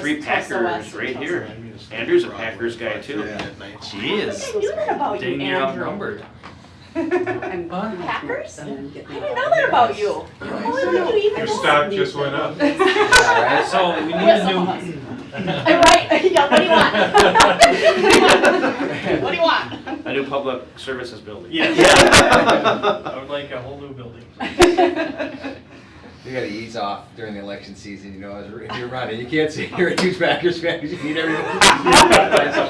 three towards the west Packers of right Chelsea. here. Andrew's a Packers guy too. Jeez. I knew that about you, Dang, you're Andrew. outnumbered. Packers? I didn't know that about you. How did you even Your know? stock just went up. So we need With a some of new. us. Right? Yeah, what do you want? What do you want? A new public services building. Yes. I would like a whole new building. You gotta ease off during the election season, you know, if you're running, you can't say you're a huge Packers fan because you need everyone.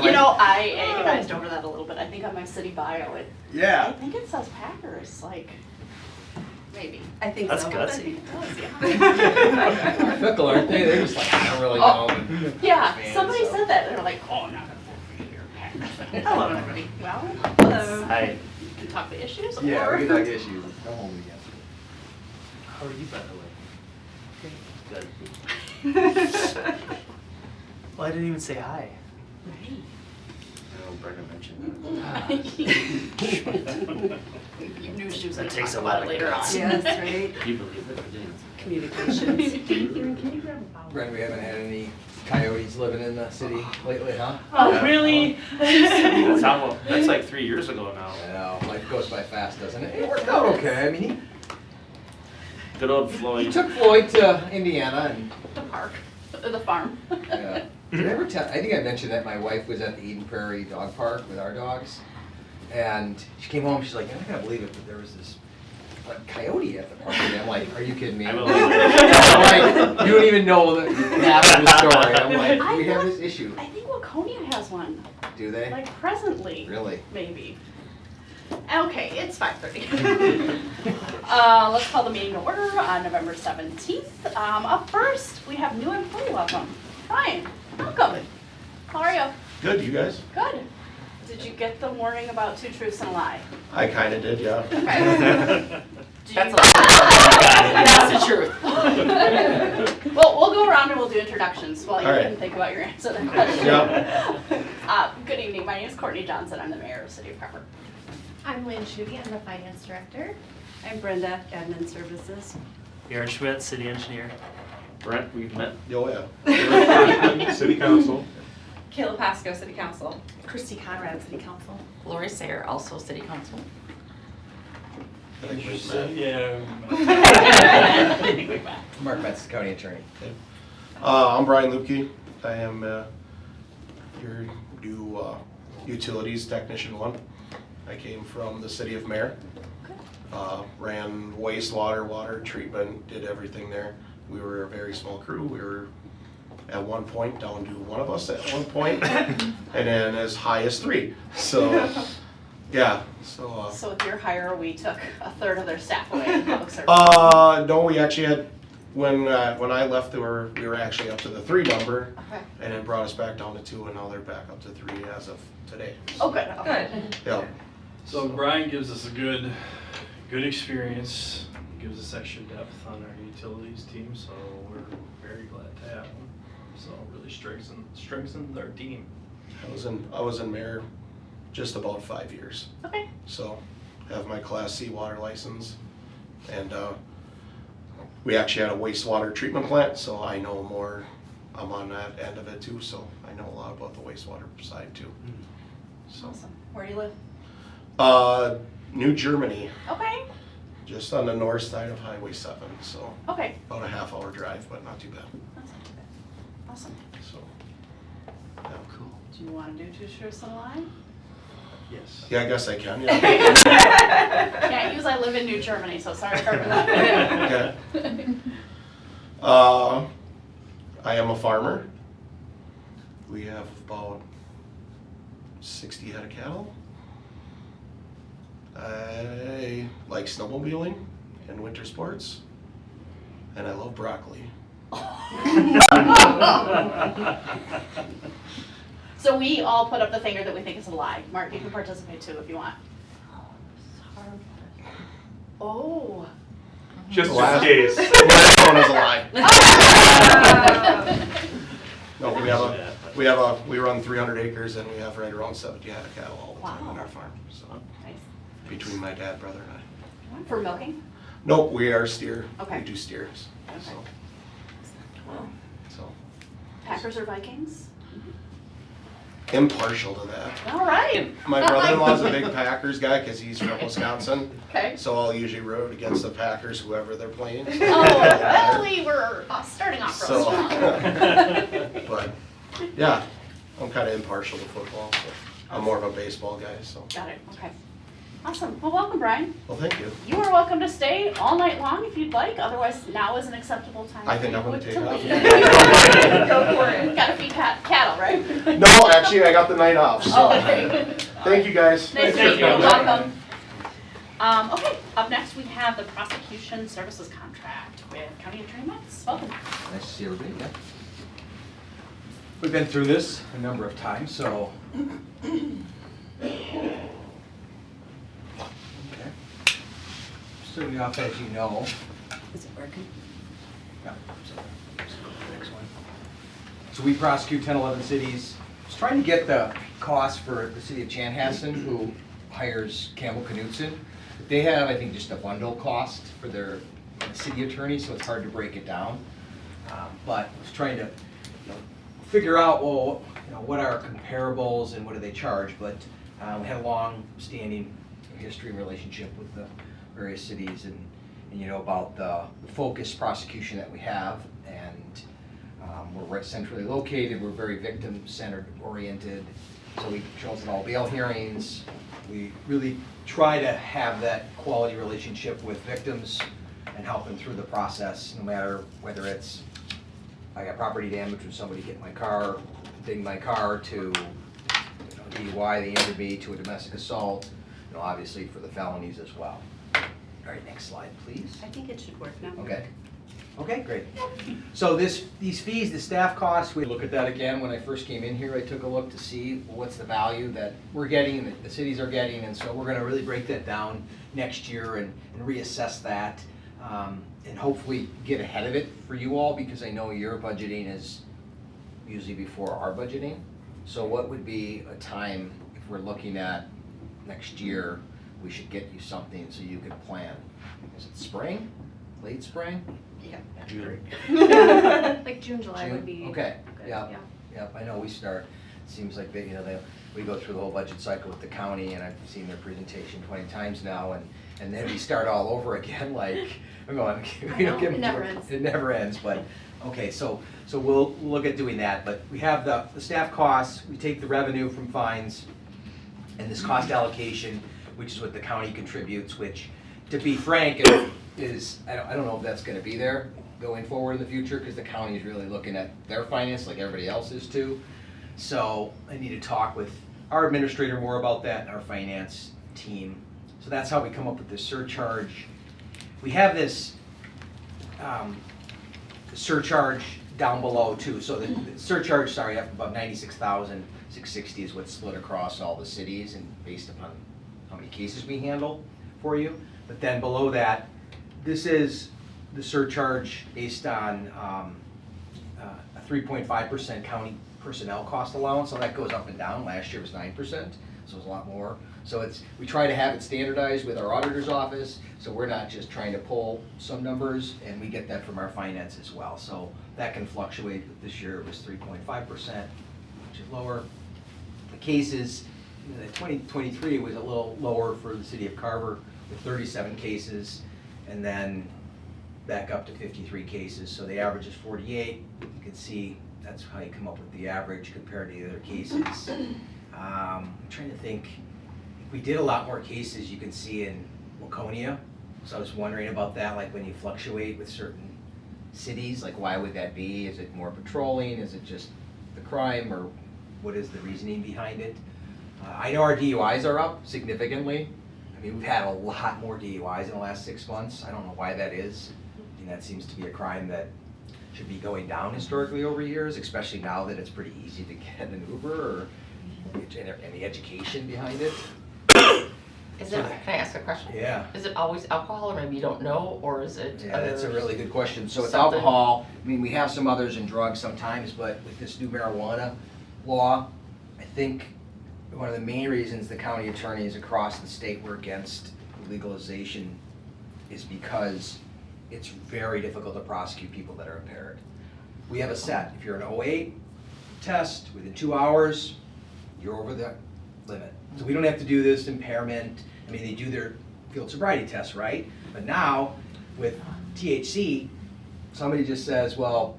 You know, I agonized over that a little bit. I think on my city bio, I Yeah. think it says Packers, like, maybe. I think That's so. I gutsy. think it does, yeah. They're fickle, aren't they? They're just like, I don't really know. Yeah, Man, somebody so- said that. They were like, oh, I'm not gonna vote for you, you're a Packers fan. Hello, everybody. Well, Hello. Hi. we can talk the issues. Yeah, or- we can talk issues. Come home again. How are you, by the way? Good. Well, I didn't even say hi. I know Brenda mentioned You knew she was That gonna takes talk a about lot it of later on. guts. Yes, right. that. You believe it or didn't? Communications. Brent, we haven't had any coyotes living in the city lately, huh? Oh, really? That's like 3 years ago now. I know, life goes by fast, doesn't it? It worked out okay. I mean, Good old he Floyd. took Floyd to Indiana and The park, the farm. yeah. Did I ever tell, I think I mentioned that my wife was at the Eden Prairie Dog Park with our dogs. And she came home, she's like, I'm not gonna believe it, but there was this like, coyote at the park. And I'm like, are you kidding me? I I'm believe it. like, you don't even know the half of the story. I'm like, I we have thought- this issue. I think Waconia has one, Do they? like presently, Really? maybe. Okay, it's 5:30. Let's call the meeting to order on November 17th. Up first, we have new employee welcome. Brian, welcome. How are you? Good, you guys? Good. Did you get the warning about 2 truths and a lie? I kinda did, yeah. That's That's the truth. Well, we'll go around and we'll do introductions while you All right. can think about your answer to that question. Yeah. Good evening, my name is Courtney Johnson. I'm the mayor of the city of Crawford. I'm Lynn Schutte, I'm the finance director. I'm Brenda, admin services. Aaron Schmidt, city engineer. Brent, we've met. Oh, yeah. City council. Kayla Pasco, city council. Christy Conrad, city council. Lori Sayer, also city council. I think we've met. Yeah. Mark Metz, county attorney. I'm Brian Lupke. I am your new utilities technician 1. I came from the city of Mare. Ran wastewater, water treatment, did everything there. We were a very small crew. We were at one point down to one of us at one point, and then as high as 3. So, yeah. So. So with your hire, we took a third of their staff away in public service. No, we actually had, when I left, we were actually up to the 3 number, Okay. and it brought us back down to 2, and now they're back up to 3 as of today. Oh, good. Okay. Yeah. So Brian gives us a good experience, gives us extra depth on our utilities team, so we're very glad to have him. So really strengthens our team. I was in Mare just about 5 years, Okay. so have my Class C water license, and we actually had a wastewater treatment plant, so I know more. I'm on that end of it too, so I know a lot about the wastewater side too. So, Awesome. Where do you live? New Germany, Okay. just on the north side of Highway 7, so Okay. about a half-hour drive, but not too bad. That's not too bad. Awesome. So, yeah. Cool. Do you want to do 2 truths and a lie? Yes. Yeah, I guess I can. Yeah. Can't use I live in New Germany, so sorry for that. Okay. I am a farmer. We have about 60 head of cattle. I like snowmobiling and winter sports, and I love broccoli. So we all put up the finger that we think is a lie. Mark, you can participate too if you want. Oh. Just in case. Last one is a lie. No, we run 300 acres and we have right around 70 head of cattle all the time on our farm. So Nice. between my dad, brother, and I. For milking? Nope, we are steer. Okay. We do steers. Okay. So. Packers or Vikings? Impartial to that. All right. My brother-in-law's a big Packers guy because he's from Wisconsin. Okay. So I'll usually root against the Packers, whoever they're playing. Oh, well, we were starting off real So, strong. but yeah, I'm kind of impartial to football. So I'm more of a baseball guy. So, Got it, okay. Awesome. Well, welcome, Brian. well, thank you. You are welcome to stay all night long if you'd like. Otherwise, now is an acceptable time. I think for I'm gonna you take off. leave. Go for it. Gotta feed cattle, right? No, actually, I got the night off. So, Oh, okay. thank you guys. Nice to Thank meet you. you. Welcome. Okay, up next we have the prosecution services contract with County Attorney Metz. Welcome. Nice to see everybody, yeah. We've been through this a number of times, so. Okay. Starting off, as you know. Is it working? Yeah, so, let's go to the next one. So we prosecute 10, 11 cities. I was trying to get the cost for the city of Chanhassen, who hires Campbell Knutson. They have, I think, just a bundle cost for their city attorney, so it's hard to break it down. But I was trying to figure out, well, what are comparables and what do they charge? But we had a long-standing history and relationship with the various cities, and about the focused prosecution that we have, and we're right centrally located. We're very victim-centered oriented, so we control all bail hearings. We really try to have that quality relationship with victims and help them through the process, no matter whether it's I got property damage from somebody hitting my car, dinged my car, to DUI, they injured me, to a domestic assault, obviously for the felonies as well. All right, next slide, please. I think it should work now. Okay. Okay, great. So these fees, the staff costs, we look at that again. When I first came in here, I took a look to see what's the value that we're getting, that the cities are getting, and so we're gonna really break that down next year and reassess that, and hopefully get ahead of it for you all, because I know your budgeting is usually before our budgeting. So what would be a time, if we're looking at next year, we should get you something so you can plan? Is it spring, late spring? Yeah. Like June, July would be. Okay, good, yeah. Yep, I know we start, it seems like we go through the whole budget cycle with the county, and I've seen their presentation 20 times now, and then we start all over again, like, I'm going, we don't get. It never ends. It never ends, but, okay, so we'll look at doing that, but we have the staff costs, we take the revenue from fines, and this cost allocation, which is what the county contributes, which, to be frank, is, I don't know if that's gonna be there going forward in the future, because the county is really looking at their finance like everybody else is too. So I need to talk with our administrator more about that and our finance team. So that's how we come up with this surcharge. We have this surcharge down below too. So the surcharge, sorry, up about $96,660 is what's split across all the cities and based upon how many cases we handle for you. But then below that, this is the surcharge based on a 3.5% county personnel cost allowance, so that goes up and down. Last year was 9%, so it's a lot more. So we try to have it standardized with our auditor's office, so we're not just trying to pull some numbers, and we get that from our finance as well. So that can fluctuate, but this year it was 3.5%, which is lower. The cases, the 2023 was a little lower for the city of Carver with 37 cases, and then back up to 53 cases. So the average is 48. You can see that's how you come up with the average compared to the other cases. I'm trying to think, if we did a lot more cases, you can see in Waconia. So I was wondering about that, like when you fluctuate with certain cities, like why would that be? Is it more patrolling? Is it just the crime, or what is the reasoning behind it? I know our DUIs are up significantly. I mean, we've had a lot more DUIs in the last 6 months. I don't know why that is. I mean, that seems to be a crime that should be going down historically over years, especially now that it's pretty easy to get an Uber, or any education behind it. Is it, can I ask a question? Yeah. Is it always alcohol, or maybe you don't know, or is it? Yeah, that's a really good question. So it's Something- alcohol. I mean, we have some others in drugs sometimes, but with this new marijuana law, I think one of the main reasons the county attorneys across the state were against legalization is because it's very difficult to prosecute people that are impaired. we have a set. If you're an 08 test, within 2 hours, you're over the limit. So we don't have to do this impairment. I mean, they do their field sobriety tests, right? But now, with THC, somebody just says, well,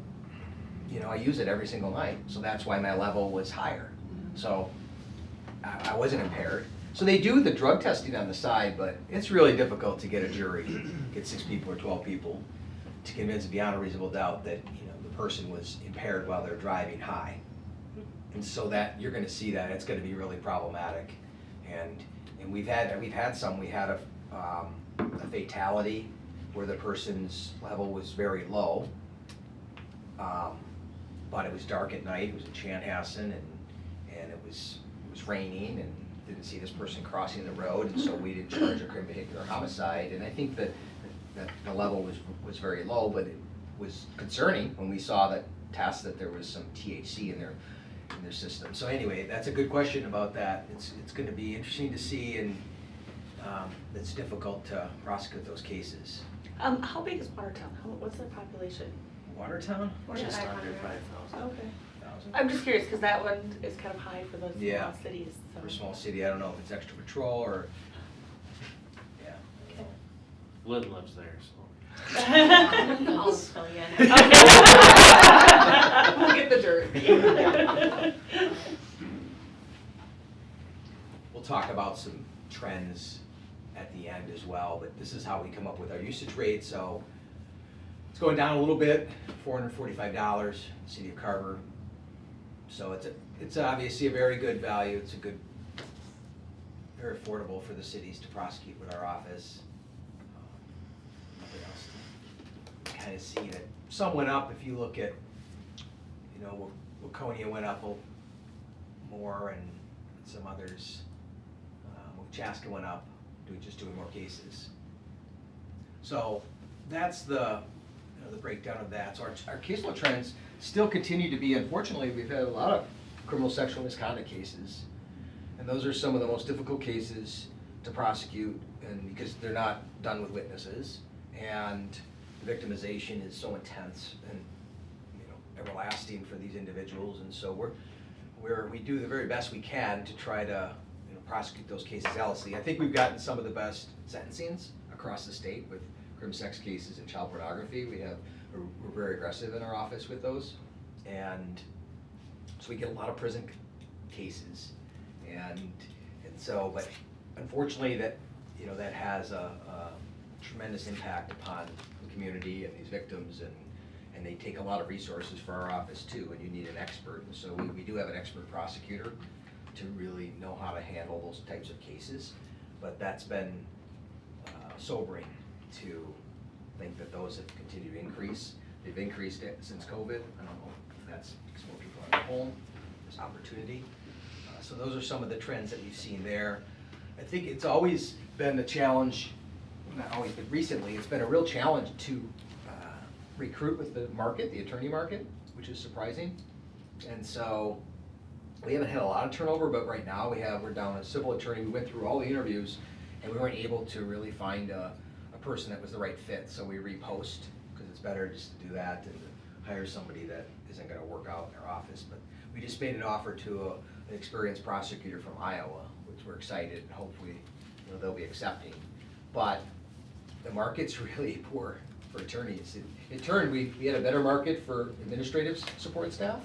you know, I use it every single night, so that's why my level was higher. So I wasn't impaired. So they do the drug testing on the side, but it's really difficult to get a jury, get 6 people or 12 people, to convince beyond a reasonable doubt that, you know, the person was impaired while they're driving high. And so that, you're gonna see that, it's gonna be really problematic. And we've had some, we had a fatality where the person's level was very low. But it was dark at night, it was in Chanhassen, and it was raining, and didn't see this person crossing the road, and so we didn't charge a vehicular homicide. And I think that the level was very low, but it was concerning when we saw that test that there was some THC in their system. So anyway, that's a good question about that. It's going to be interesting to see, and it's difficult to prosecute those cases. How big is Watertown? What's their population? Watertown? Just 500. under 5,000. Okay. 1,000? I'm just curious, because that one is kind of high for those Yeah. small cities. So. For a small city, I don't know if it's extra patrol or, yeah. Okay. Lynn lives there, so. I'll fill you in. We'll get the dirt. We'll talk about some trends at the end as well, but this is how we come up with our usage rate. So it's going down a little bit, $445, City of Carver. So it's obviously a very good value. It's a good, very affordable for the cities to prosecute with our office. Nothing else to kind of see that some went up. If you look at, you know, Waconia went up more, and some others. Chaska went up, just doing more cases. So that's the breakdown of that. So our caseload trends still continue to be, unfortunately, we've had a lot of criminal sexual misconduct cases, and those are some of the most difficult cases to prosecute, and because they're not done with witnesses, and the victimization is so intense and, you know, everlasting for these individuals. And so we do the very best we can to try to, you know, prosecute those cases zealously. I think we've gotten some of the best sentencings across the state with crim sex cases and child pornography. We're very aggressive in our office with those, and so we get a lot of prison cases, and so, but unfortunately that, you know, that has a tremendous impact upon the community and these victims, and they take a lot of resources for our office too, and you need an expert. And so we do have an expert prosecutor to really know how to handle those types of cases, but that's been sobering to think that those have continued to increase. They've increased it since COVID. I don't know if that's because more people are at home, there's opportunity. So those are some of the trends that we've seen there. I think it's always been a challenge, not always, but recently, it's been a real challenge to recruit with the market, the attorney market, which is surprising. And so we haven't had a lot of turnover, but right now we're down a civil attorney. We went through all the interviews, and we weren't able to really find a person that was the right fit. So we repost, because it's better just to do that than to hire somebody that isn't going to work out in our office. But we just made an offer to an experienced prosecutor from Iowa, which we're excited, and hopefully, you know, they'll be accepting. But the market's really poor for attorneys. It turned, we had a better market for administrative support staff,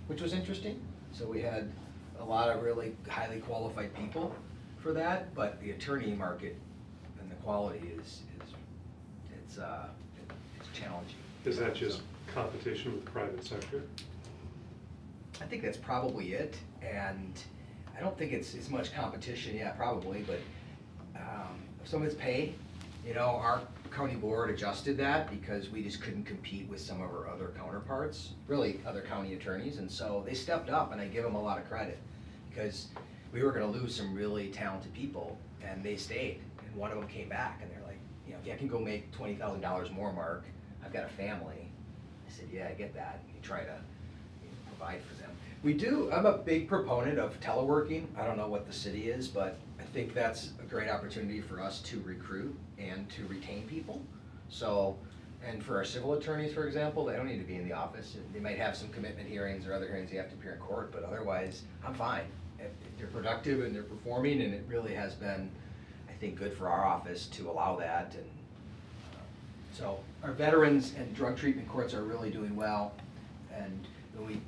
which was interesting. So we had a lot of really highly qualified people for that, but the attorney market and the quality is challenging. Is that just competition with the private sector? I think that's probably it, and I don't think it's as much competition, yeah, probably, but some of it's pay. You know, our county board adjusted that because we just couldn't compete with some of our other counterparts, really other county attorneys, and so they stepped up, and I give them a lot of credit because we were gonna lose some really talented people, and they stayed, and one of them came back, and they're like, you know, if I can go make $20,000 more, Mark, I've got a family. I said, yeah, I get that. You try to, you know, provide for them. We do, I'm a big proponent of teleworking. I don't know what the city is, but I think that's a great opportunity for us to recruit and to retain people. So And for our civil attorneys, for example, they don't need to be in the office. They might have some commitment hearings or other hearings they have to appear in court, but otherwise, I'm fine. If they're productive and they're performing, and it really has been, I think, good for our office to allow that. And so our veterans and drug treatment courts are really doing well. And when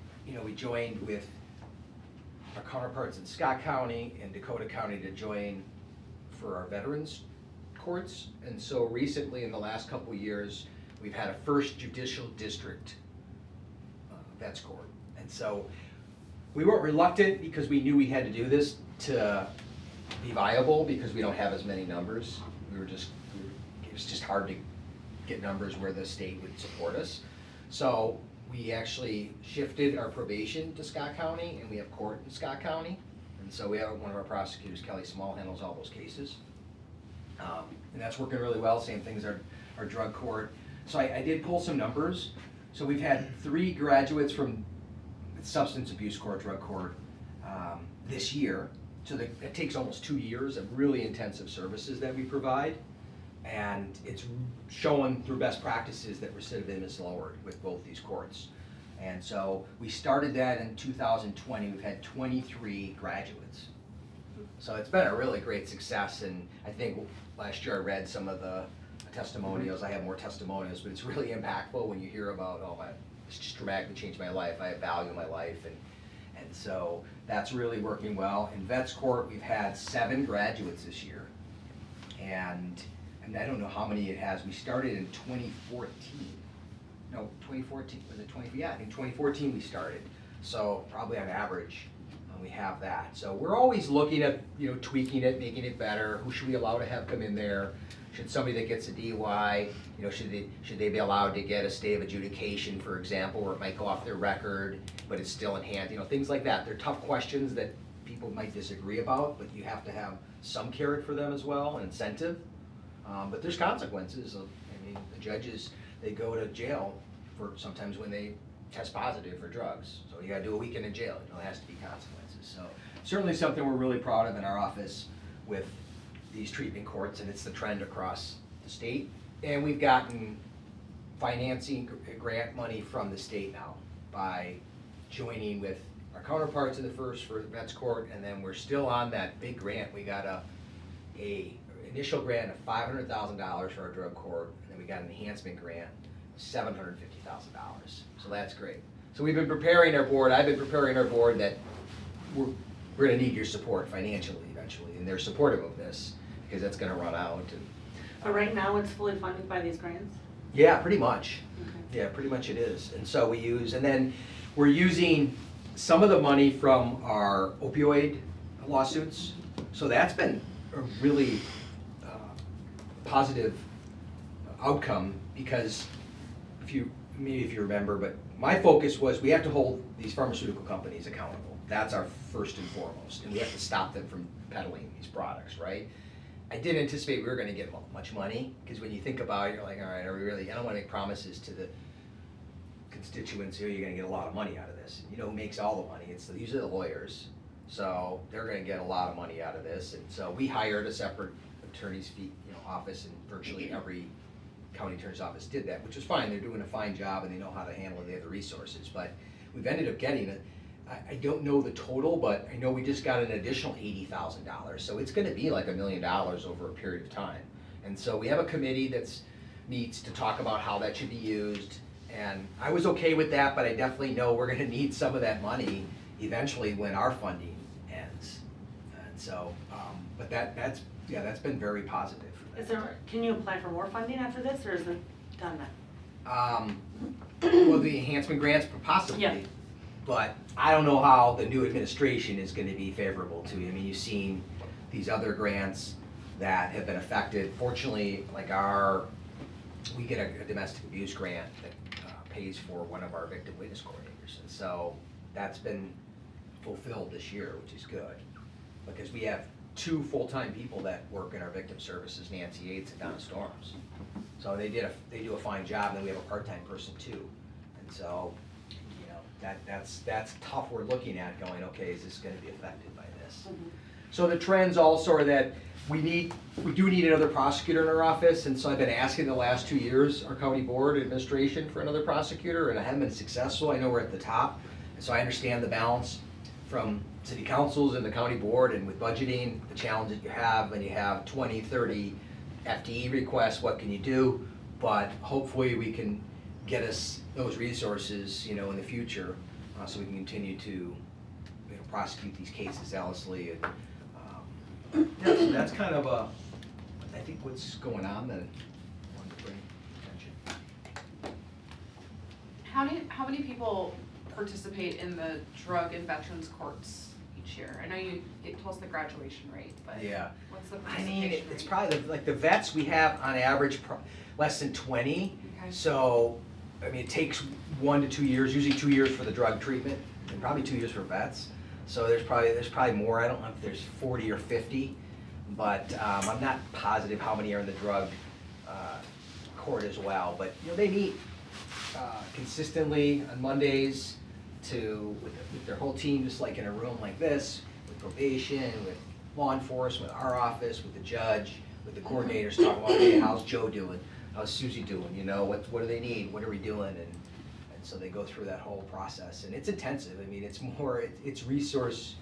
we joined with our counterparts in Scott County and Dakota County to join for our veterans courts. And so recently, in the last couple of years, we've had a first judicial district vets court. And so we weren't reluctant because we knew we had to do this to be viable because we don't have as many numbers. It was just hard to get numbers where the state would support us. So we actually shifted our probation to Scott County, and we have court in Scott County. And so we have one of our prosecutors, Kelly Small, handles all those cases. And that's working really well, same thing as our drug court. So I did pull some numbers. So we've had 3 graduates from substance abuse court, drug court, this year. So it takes almost 2 years of really intensive services that we provide. And it's shown through best practices that recidivism is lowered with both these courts. And so we started that in 2020. We've had 23 graduates. So it's been a really great success. And I think last year I read some of the testimonials. I have more testimonials, but it's really impactful when you hear about, oh, it's just dramatically changed my life. I value my life. And so that's really working well. In Vets Court, we've had 7 graduates this year. And I don't know how many it has. We started in 2014. No, 2014, was it 20? Yeah, I think 2014 we started. So probably on average, we have that. So we're always looking at, tweaking it, making it better. Who should we allow to have come in there? Should somebody that gets a DUI, should they be allowed to get a stay of adjudication, for example, where it might go off their record, but it's still in hand, things like that. They're tough questions that people might disagree about, but you have to have some carrot for them as well, an incentive. But there's consequences. The judges, they go to jail for sometimes when they test positive for drugs. So you gotta do a weekend in jail. There has to be consequences. So certainly something we're really proud of in our office with these treatment courts, and it's the trend across the state. And we've gotten financing grant money from the state now by joining with our counterparts in the first for the Vets Court, and then we're still on that big grant. We got a initial grant of $500,000 for our drug court, and then we got an enhancement grant of $750,000. So that's great. So we've been preparing our board. I've been preparing our board that we're going to need your support financially eventually, and they're supportive of this because that's going to run out. But right now, it's fully funded by these grants? Yeah, pretty much. Okay. Yeah, pretty much it is. And so and then we're using some of the money from our opioid lawsuits. So that's been a really positive outcome because maybe if you remember, but my focus was we have to hold these pharmaceutical companies accountable. That's our first and foremost, and we have to stop them from peddling these products, right? I didn't anticipate we were going to get much money because when you think about it, you're like, all right, are we really? I don't want to make promises to the constituents here. You're going to get a lot of money out of this. Who makes all the money? It's usually the lawyers, so they're going to get a lot of money out of this. And so we hired a separate attorney's fee, office, and virtually every county attorney's office did that, which was fine. They're doing a fine job and they know how to handle it. They have the resources, but we've ended up getting it. I don't know the total, but I know we just got an additional $80,000. So it's going to be like $1 million over a period of time. And so we have a committee that meets to talk about how that should be used. And I was okay with that, but I definitely know we're going to need some of that money eventually when our funding ends. And so, but that's been very positive. Can you apply for more funding after this, or is it done then? Well, the enhancement grants possibly. Yeah. But I don't know how the new administration is going to be favorable to you. You've seen these other grants that have been affected. Fortunately, we get a domestic abuse grant that pays for one of our victim witness coordinators. And so that's been fulfilled this year, which is good. Because we have 2 full-time people that work in our victim services, Nancy Yates and Donna Storms. So they do a fine job, and then we have a part-time person too. And so, that's tough. We're looking at going, okay, is this going to be affected by this? So the trends also are that we do need another prosecutor in our office, and so I've been asking the last 2 years, our county board administration for another prosecutor, and I haven't been successful. I know we're at the top, and so I understand the balance from city councils and the county board, and with budgeting, the challenge that you have when you have 20, 30 FTE requests, what can you do? But hopefully we can get us those resources, in the future, so we can continue to, prosecute these cases zealously. And yeah, so that's kind of I think what's going on that I wanted to bring attention. How many people participate in the drug and veterans courts each year? I know you told us the graduation rate, but Yeah. what's the I participation mean, rate? it's probably, like the vets, we have on average less than 20. Okay. So, I mean, it takes 1 to 2 years, usually 2 years for the drug treatment, and probably 2 years for vets. So there's probably more, I don't know if there's 40 or 50, but I'm not positive how many are in the drug court as well. But, they meet consistently on Mondays with their whole team, just like in a room like this, with probation, with law enforcement, our office, with the judge, with the coordinators, talking about, hey, how's Joe doing? How's Susie doing? What do they need? What are we doing? And so they go through that whole process, and it's intensive. I mean, it's resource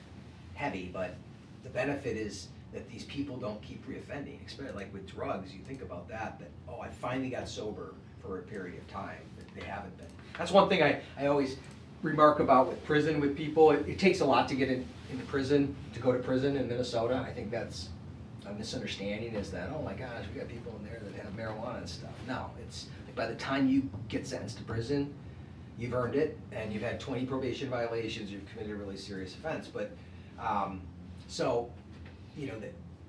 heavy, but the benefit is that these people don't keep reoffending, especially like with drugs. You think about that, I finally got sober for a period of time, that they haven't been. That's one thing I always remark about with prison with people. It takes a lot to get into prison, to go to prison in Minnesota. I think that's a misunderstanding, is that, oh my gosh, we got people in there that have marijuana and stuff. No, it's like by the time you get sentenced to prison, you've earned it, and you've had 20 probation violations, you've committed a really serious offense. But,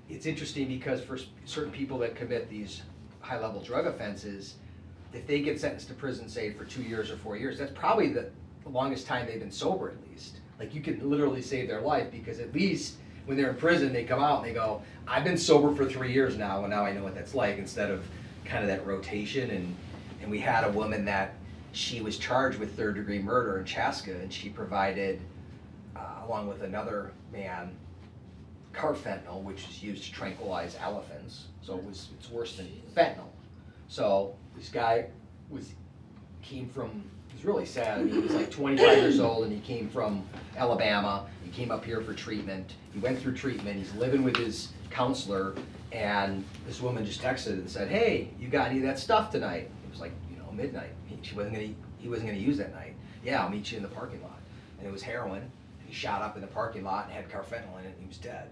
it's interesting because for certain people that commit these high-level drug offenses, if they get sentenced to prison, say, for 2 years or 4 years, that's probably the longest time they've been sober, at least. Like, you can literally save their life, because at least when they're in prison, they come out and they go, I've been sober for 3 years now, and now I know what that's like, instead of kind of that rotation. And we had a woman that she was charged with third-degree murder in Chaska, and she provided, along with another man, carfentanil, which is used to tranquilize elephants. So it's worse than fentanyl. So this guy came from, it was really sad. I mean, he was like 25 years old, and he came from Alabama. He came up here for treatment. He went through treatment. He's living with his counselor, and this woman just texted and said, hey, you got any of that stuff tonight? It was like, midnight. He wasn't gonna use that night. Yeah, I'll meet you in the parking lot. And it was heroin, and he shot up in the parking lot and had carfentanil in it, and he was dead.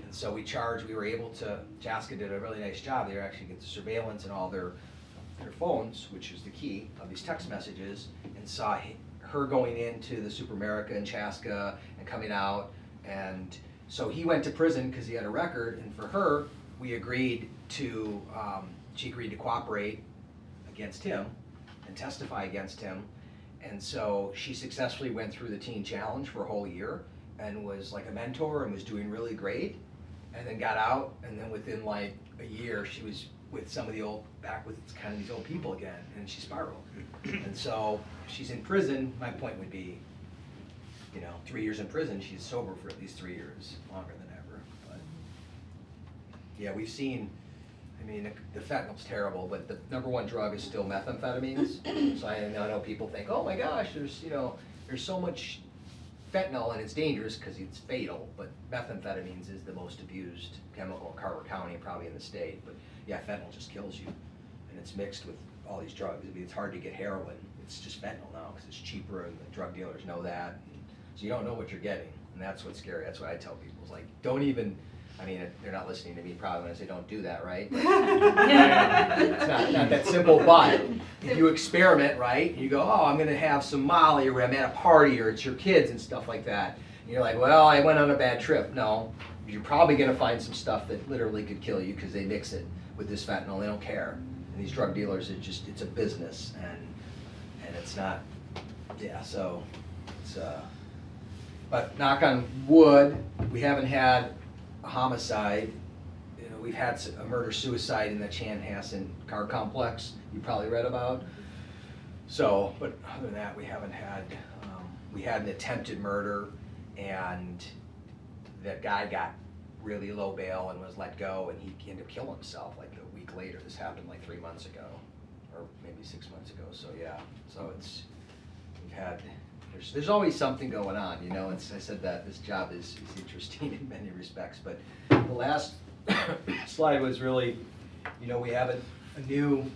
And so we were able to, Chaska did a really nice job. They were actually get the surveillance and all their phones, which is the key of these text messages, and saw her going into the Super America in Chaska and coming out. And so he went to prison because he had a record, and for her, we agreed to, she agreed to cooperate against him and testify against him. And so she successfully went through the Teen Challenge for a whole year and was like a mentor and was doing really great, and then got out, and then within like a year she was with some of the back with kind of these old people again, and she spiraled. And so she's in prison. My point would be, 3 years in prison, she's sober for at least 3 years, longer than ever. But yeah, we've seen, the fentanyl's terrible, but the number one drug is still methamphetamines. So I know people think, oh my gosh, there's so much fentanyl and it's dangerous because it's fatal, but methamphetamines is the most abused chemical in Carver County and probably in the state. But yeah, fentanyl just kills you, and it's mixed with all these drugs. It's hard to get heroin. It's just fentanyl now because it's cheaper, and the drug dealers know that. So you don't know what you're getting, and that's what's scary. That's what I tell people. It's like, don't even, they're not listening to me probably when I say don't do that, right? It's not that simple, but if you experiment, right, you go, oh, I'm gonna have some Molly, or I'm at a party, or it's your kids and stuff like that. And you're like, well, I went on a bad trip. No, you're probably gonna find some stuff that literally could kill you because they mix it with this fentanyl. They don't care. And these drug dealers, it's a business, and it's not, so it's, but knock on wood, we haven't had a homicide. We've had a murder-suicide in the Chanhassen car complex you probably read about. So, but other than that, we haven't had, we had an attempted murder, and that guy got really low bail and was let go, and he ended up killing himself like a week later. This happened like 3 months ago, or maybe 6 months ago. So yeah, so there's always something going on, you know. I said that this job is interesting in many respects, but the last slide was really, you know, we have a new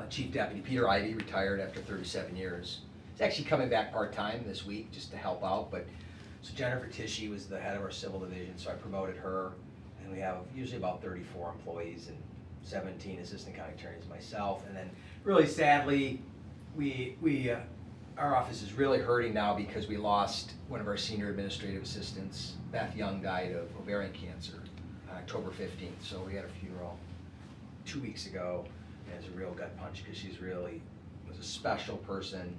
chief deputy. Peter Ivey retired after 37 years. He's actually coming back part-time this week just to help out, but so Jennifer Tishy was the head of our civil division, so I promoted her, and we have usually about 34 employees and 17 assistant county attorneys, myself, and then really sadly, our office is really hurting now because we lost one of our senior administrative assistants. Beth Young died of ovarian cancer on October 15th, so we had a funeral 2 weeks ago, and it was a real gut punch because she's really was a special person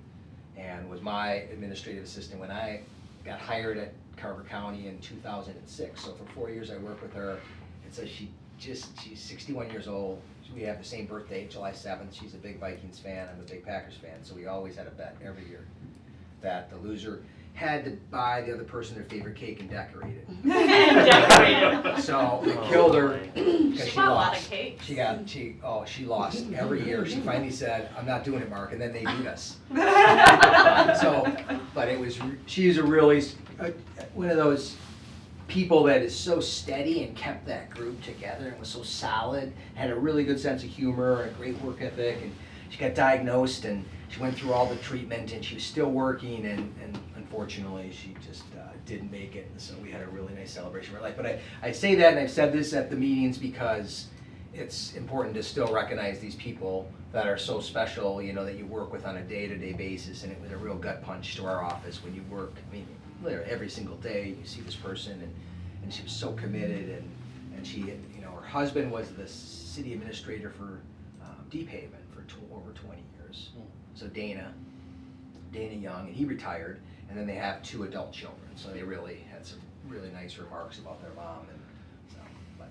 and was my administrative assistant when I got hired at Carver County in 2006. So for 4 years I worked with her, and so she's 61 years old. We have the same birthday, July 7th. She's a big Vikings fan, I'm a big Packers fan, so we always had a bet every year that the loser had to buy the other person their favorite cake and decorate it. So we killed her because She bought a lot of cake. She lost every year. She finally said, "I'm not doing it, Mark," and then they beat us. She's a really one of those people that is so steady and kept that group together and was so solid, had a really good sense of humor and a great work ethic, and she got diagnosed and she went through all the treatment and she was still working, and unfortunately she just didn't make it, and so we had a really nice celebration of her life. But I say that, and I've said this at the meetings because it's important to still recognize these people that are so special, you know, that you work with on a day-to-day basis, and it was a real gut punch to our office when you work, I mean, literally every single day you see this person, and she was so committed, and she, you know, her husband was the city administrator for Deep Haven for over 20 years. So Dana Young, and he retired, and then they have 2 adult children, so they really had some really nice remarks about their mom, and so, but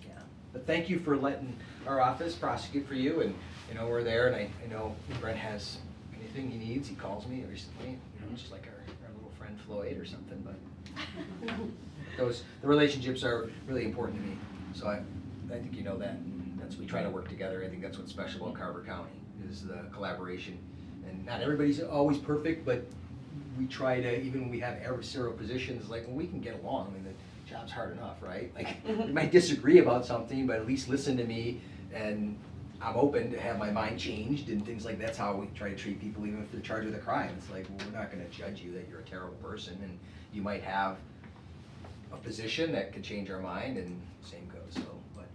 yeah. But thank you for letting our office prosecute for you, and you know, we're there, and I know Brent has anything he needs, he calls me recently, you know, just like our little friend Floyd or something, but the relationships are really important to me, so I think you know that, and we try to work together. I think that's what's special about Carver County, is the collaboration, and not everybody's always perfect, but we try to, even when we have adversarial positions, like, when we can get along, I mean, the job's hard enough, right? Like, we might disagree about something, but at least listen to me, and I'm open to have my mind changed and things like that. That's how we try to treat people, even if they're charged with a crime. It's like, well, we're not gonna judge you that you're a terrible person, and you might have a position that could change our mind, and same goes, so, but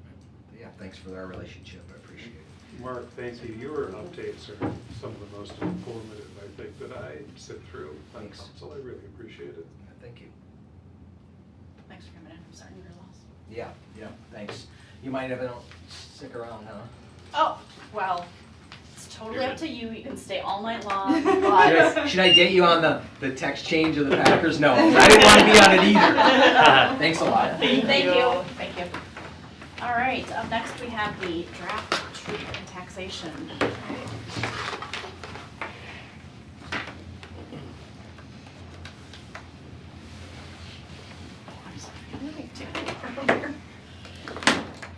yeah, thanks for our relationship, I appreciate it. Mark, thank you. Your updates are some of the most informative, I think, that I sit through on Thanks. council. I really appreciate it. Thank you. Thanks for coming in. I'm sorry you're lost. Yeah, thanks. You might have, stick around, huh? Oh, well, it's totally up to you. You can stay all night long, but Should I get you on the text change of the Packers? No, I didn't want to be on it either. Thanks a lot. Thank you. All right, up next we have the draft truth and taxation. I'm sorry.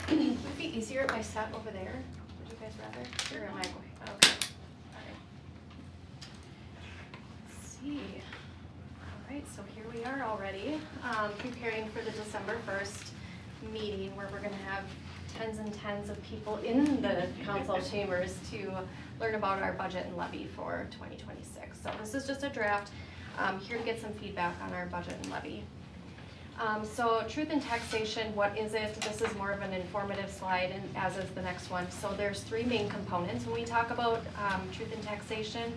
Would it be easier if I sat over there? Would you guys rather? Or am I going? Okay. All right. Let's see. All right, so here we are already, preparing for the December 1st meeting where we're going to have tens and tens of people in the council chambers to learn about our budget and levy for 2026. So this is just a draft, here to get some feedback on our budget and levy. So truth in taxation, what is it? This is more of an informative slide, and as is the next one. So there's 3 main components when we talk about truth in taxation.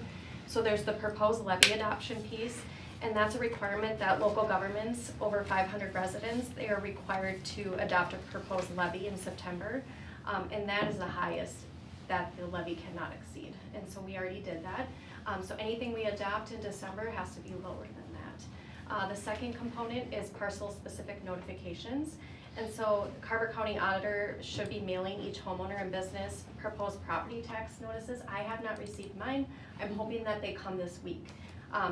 So there's the proposed levy adoption piece, and that's a requirement that local governments over 500 residents, they are required to adopt a proposed levy in September, and that is the highest that the levy cannot exceed. And so we already did that. So anything we adopt in December has to be lower than that. The second component is parcel-specific notifications. And so Carver County Auditor should be mailing each homeowner and business proposed property tax notices. I have not received mine. I'm hoping that they come this week.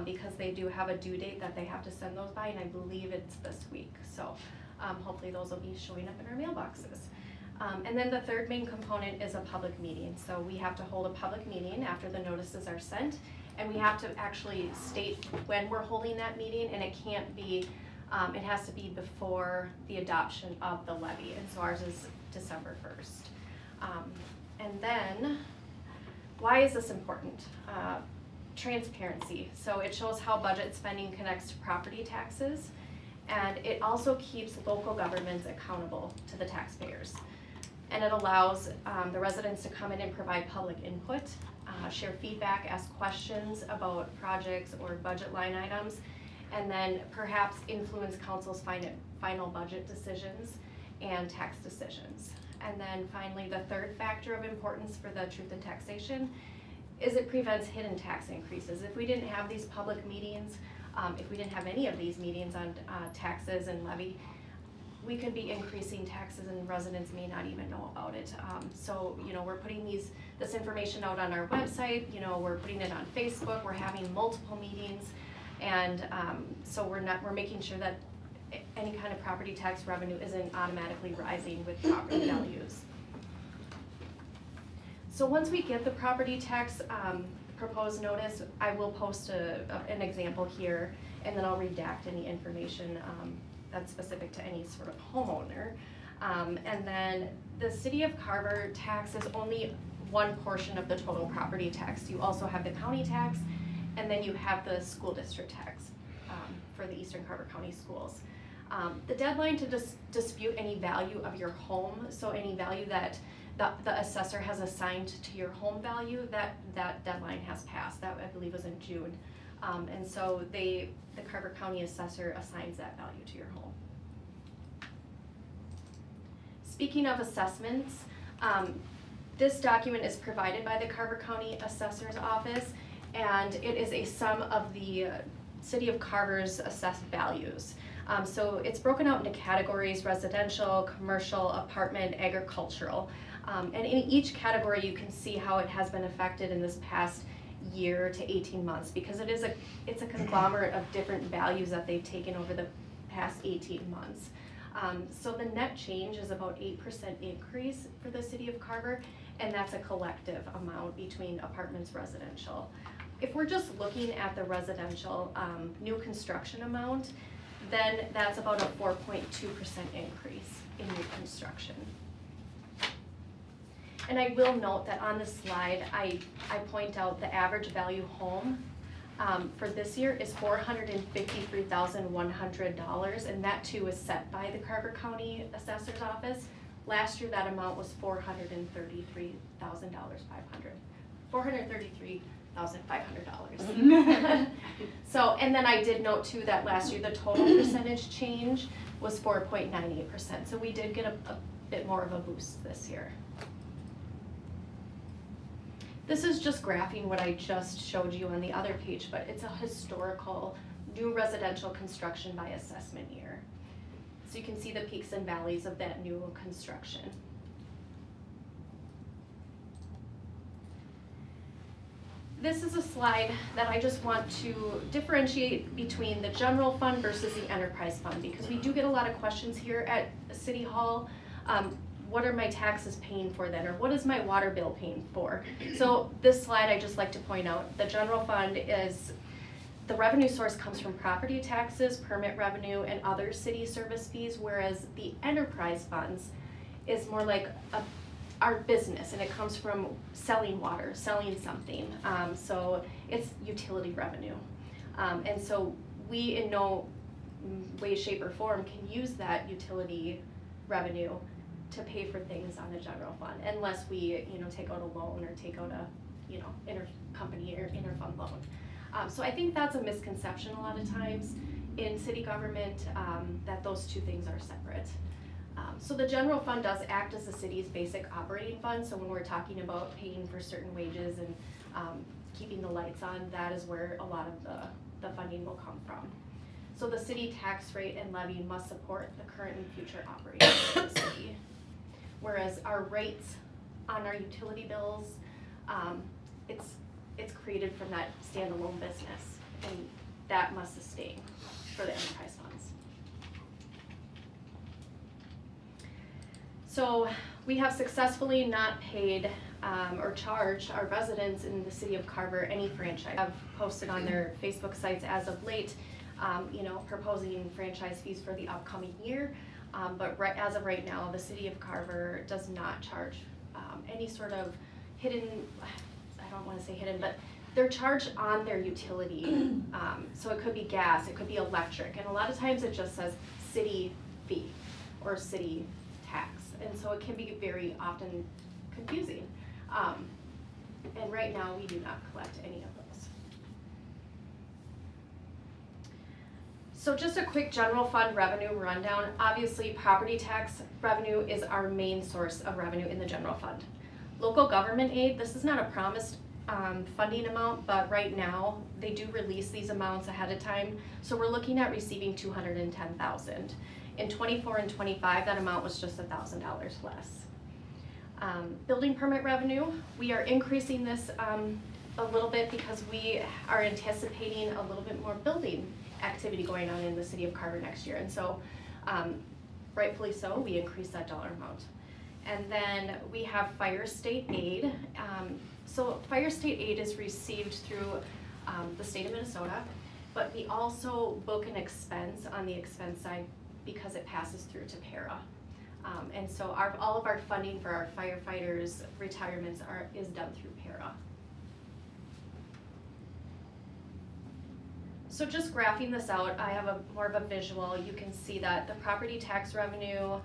because they do have a due date that they have to send those by, and I believe it's this week. So hopefully those will be showing up in our mailboxes. And then the third main component is a public meeting. So we have to hold a public meeting after the notices are sent, and we have to actually state when we're holding that meeting, and it can't be, it has to be before the adoption of the levy, and so ours is December 1st. And then, why is this important? Transparency. So it shows how budget spending connects to property taxes, and it also keeps local governments accountable to the taxpayers. And it allows the residents to come in and provide public input, share feedback, ask questions about projects or budget line items, and then perhaps influence council's final budget decisions and tax decisions. And then finally, the third factor of importance for the Truth in Taxation is it prevents hidden tax increases. If we didn't have these public meetings, if we didn't have any of these meetings on taxes and levy, we could be increasing taxes and residents may not even know about it. So, you know, we're putting this information out on our website, you know, we're putting it on Facebook, we're having multiple meetings, and so we're making sure that any kind of property tax revenue isn't automatically rising with property values. So once we get the property tax proposed notice, I will post an example here, and then I'll redact any information that's specific to any sort of homeowner. And then the City of Carver tax is only one portion of the total property tax. You also have the county tax, and then you have the school district tax for the Eastern Carver County Schools. The deadline to dispute any value of your home, so any value that the assessor has assigned to your home value, that deadline has passed. That, I believe, was in June. And so the Carver County assessor assigns that value to your home. Speaking of assessments, this document is provided by the Carver County Assessor's Office, and it is a sum of the City of Carver's assessed values. So it's broken out into categories: residential, commercial, apartment, agricultural. And in each category you can see how it has been affected in this past year to 18 months, because it's a conglomerate of different values that they've taken over the past 18 months. So the net change is about 8% increase for the City of Carver, and that's a collective amount between apartments, residential. If we're just looking at the residential new construction amount, then that's about a 4.2% increase in new construction. And I will note that on this slide, I point out the average value home for this year is $453,100, and that too is set by the Carver County Assessor's Office. Last year that amount was $433,500. So, and then I did note too that last year the total percentage change was 4.98%. So we did get a bit more of a boost this year. This is just graphing what I just showed you on the other page, but it's a historical new residential construction by assessment year. So you can see the peaks and valleys of that new construction. This is a slide that I just want to differentiate between the general fund versus the enterprise fund, because we do get a lot of questions here at City Hall. What are my taxes paying for then, or what is my water bill paying for? So this slide, I just like to point out, the general fund is, the revenue source comes from property taxes, permit revenue, and other city service fees, whereas the enterprise funds is more like our business, and it comes from selling water, selling something. So it's utility revenue. And so we in no way, shape, or form can use that utility revenue to pay for things on the general fund, unless we, take out a loan or take out a, intercompany or interfund loan. So I think that's a misconception a lot of times in city government, that those two things are separate. So the general fund does act as the city's basic operating fund. So when we're talking about paying for certain wages and keeping the lights on, that is where a lot of the funding will come from. So the city tax rate and levy must support the current and future operations of the city. Whereas our rates on our utility bills, it's created from that standalone business. and that must sustain for the enterprise funds. So we have successfully not paid or charged our residents in the city of Carver any franchise. Have posted on their Facebook sites as of late, proposing franchise fees for the upcoming year. But as of right now, the city of Carver does not charge any sort of hidden, I don't want to say hidden, but they're charged on their utility. So it could be gas, it could be electric, and a lot of times it just says city fee or city tax. And so it can be very often confusing. And right now we do not collect any of those. So just a quick general fund revenue rundown. Obviously, property tax revenue is our main source of revenue in the general fund. Local government aid, this is not a promised funding amount, but right now they do release these amounts ahead of time. So we're looking at receiving $210,000. In 24 and 25, that amount was just $1,000 less. Building permit revenue, we are increasing this a little bit because we are anticipating a little bit more building activity going on in the city of Carver next year. And so, rightfully so, we increased that dollar amount. And then we have fire state aid. So fire state aid is received through the state of Minnesota, but we also book an expense on the expense side because it passes through to PARA. And so all of our funding for our firefighters' retirements is done through PARA. So just graphing this out, I have more of a visual. You can see that the property tax revenue,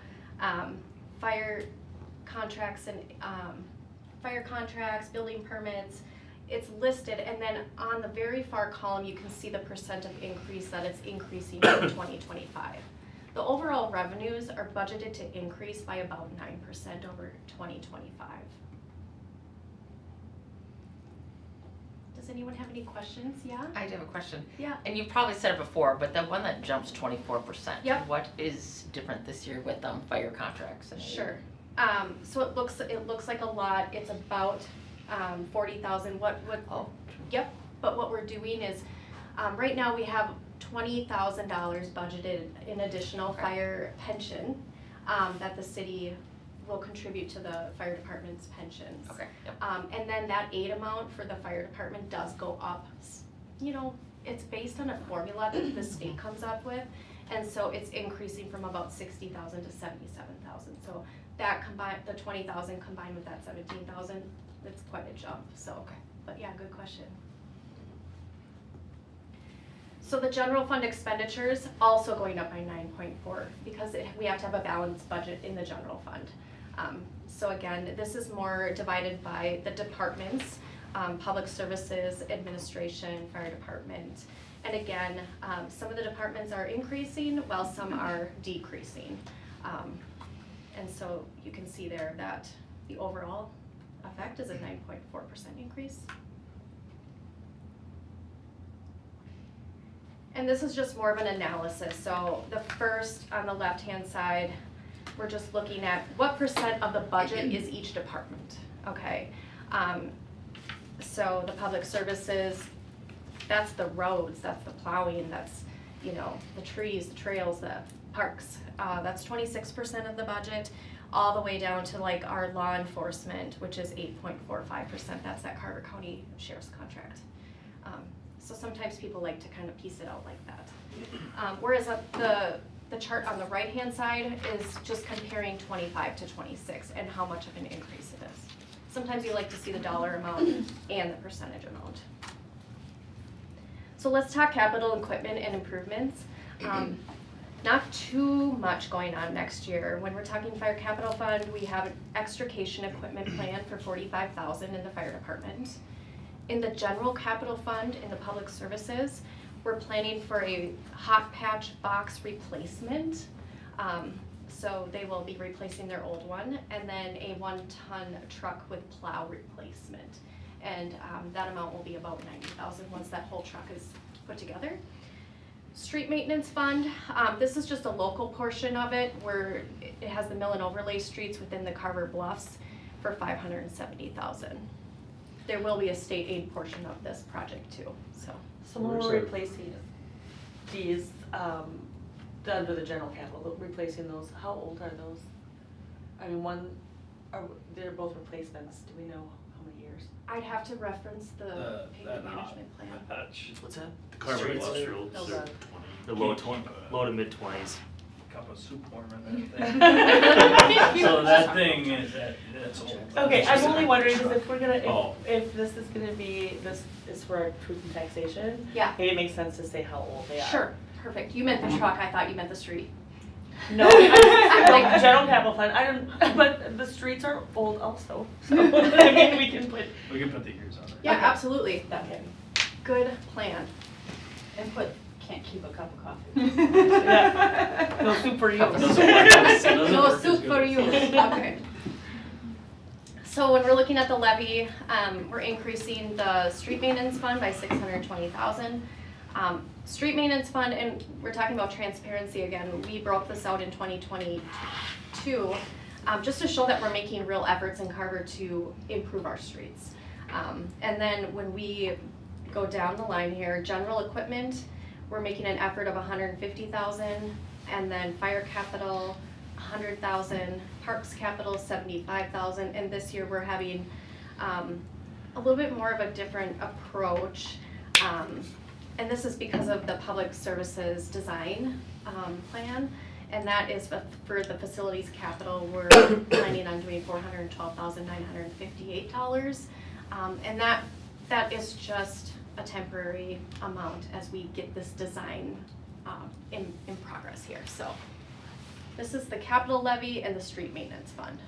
fire contracts, building permits, it's listed, and then on the very far column you can see the percent of increase that it's increasing in 2025. The overall revenues are budgeted to increase by about 9% over 2025. Does anyone have any questions? Yeah? I do have a question. Yeah. And you've probably said it before, but the one that jumps 24%. Yep. What is different this year with fire contracts? And Sure. So it looks like a lot. It's about 40,000. Oh. Yep. But what we're doing is, right now we have $20,000 budgeted in additional fire pension that the city will contribute to the fire department's pensions. Okay. Yep. And then that aid amount for the fire department does go up. It's based on a formula that the state comes up with, and so it's increasing from about 60,000 to 77,000. So that the 20,000 combined with that 17,000, it's quite a jump. So, Okay. But yeah, good question. So the general fund expenditures also going up by 9.4 because we have to have a balanced budget in the general fund. So again, this is more divided by the departments, public services, administration, fire department. And again, some of the departments are increasing while some are decreasing. And so you can see there that the overall effect is a 9.4% increase. And this is just more of an analysis. So the first, on the left-hand side, we're just looking at what percent of the budget is each department, okay? So the public services, that's the roads, that's the plowing, that's, the trees, the trails, the parks. That's 26% of the budget, all the way down to like our law enforcement, which is 8.45%. That's that Carver County Sheriff's contract. So sometimes people like to kind of piece it out like that. Whereas the chart on the right-hand side is just comparing 25 to 26 and how much of an increase it is. Sometimes you like to see the dollar amount and the percentage amount. So let's talk capital equipment and improvements. Not too much going on next year. When we're talking fire capital fund, we have an extrication equipment plan for $45,000 in the fire department. In the general capital fund in the public services, we're planning for a hot patch box replacement. So they will be replacing their old one, and then a 1-ton truck with plow replacement. And that amount will be about $90,000 once that whole truck is put together. Street maintenance fund, this is just a local portion of it where it has the mill and overlay streets within the Carver Bluffs for $570,000. There will be a state aid portion of this project too, so So when we're replacing these, under the general capital, replacing those, how old are those? I mean, they're both replacements, do we know how many years? I'd have to reference the payment management plan. What's that? The Carver Streets. Industrial. Those are- The low to mid 20s. Cup of soup warm in that thing. So that thing, that's old. Okay, That's I'm just only a wondering, truck. because if we're gonna, Oh. if this is gonna be, this is for our truth and taxation, Yeah, maybe it makes sense to say how old they are. sure, perfect. You meant the truck, I thought you meant the street. No, I'm like general capital fund, I don't, but the streets are old also, so, I mean, we can put We can put the years on it. Yeah, Okay. absolutely. that in. Good plan. And put, can't keep a cup of coffee. Yeah. No soup for you. Doesn't work as- doesn't No work as soup good for as- you. Okay. So when we're looking at the levy, we're increasing the street maintenance fund by $620,000. Street maintenance fund, and we're talking about transparency again, we broke this out in 2022, just to show that we're making real efforts in Carver to improve our streets. And then when we go down the line here, general equipment, we're making an effort of $150,000, and then fire capital, $100,000, parks capital, $75,000, and this year we're having a little bit more of a different approach. And this is because of the public services design plan, and that is for the facilities capital, we're planning on doing $412,958. And that is just a temporary amount as we get this design in progress here. So this is the capital levy and the street maintenance fund.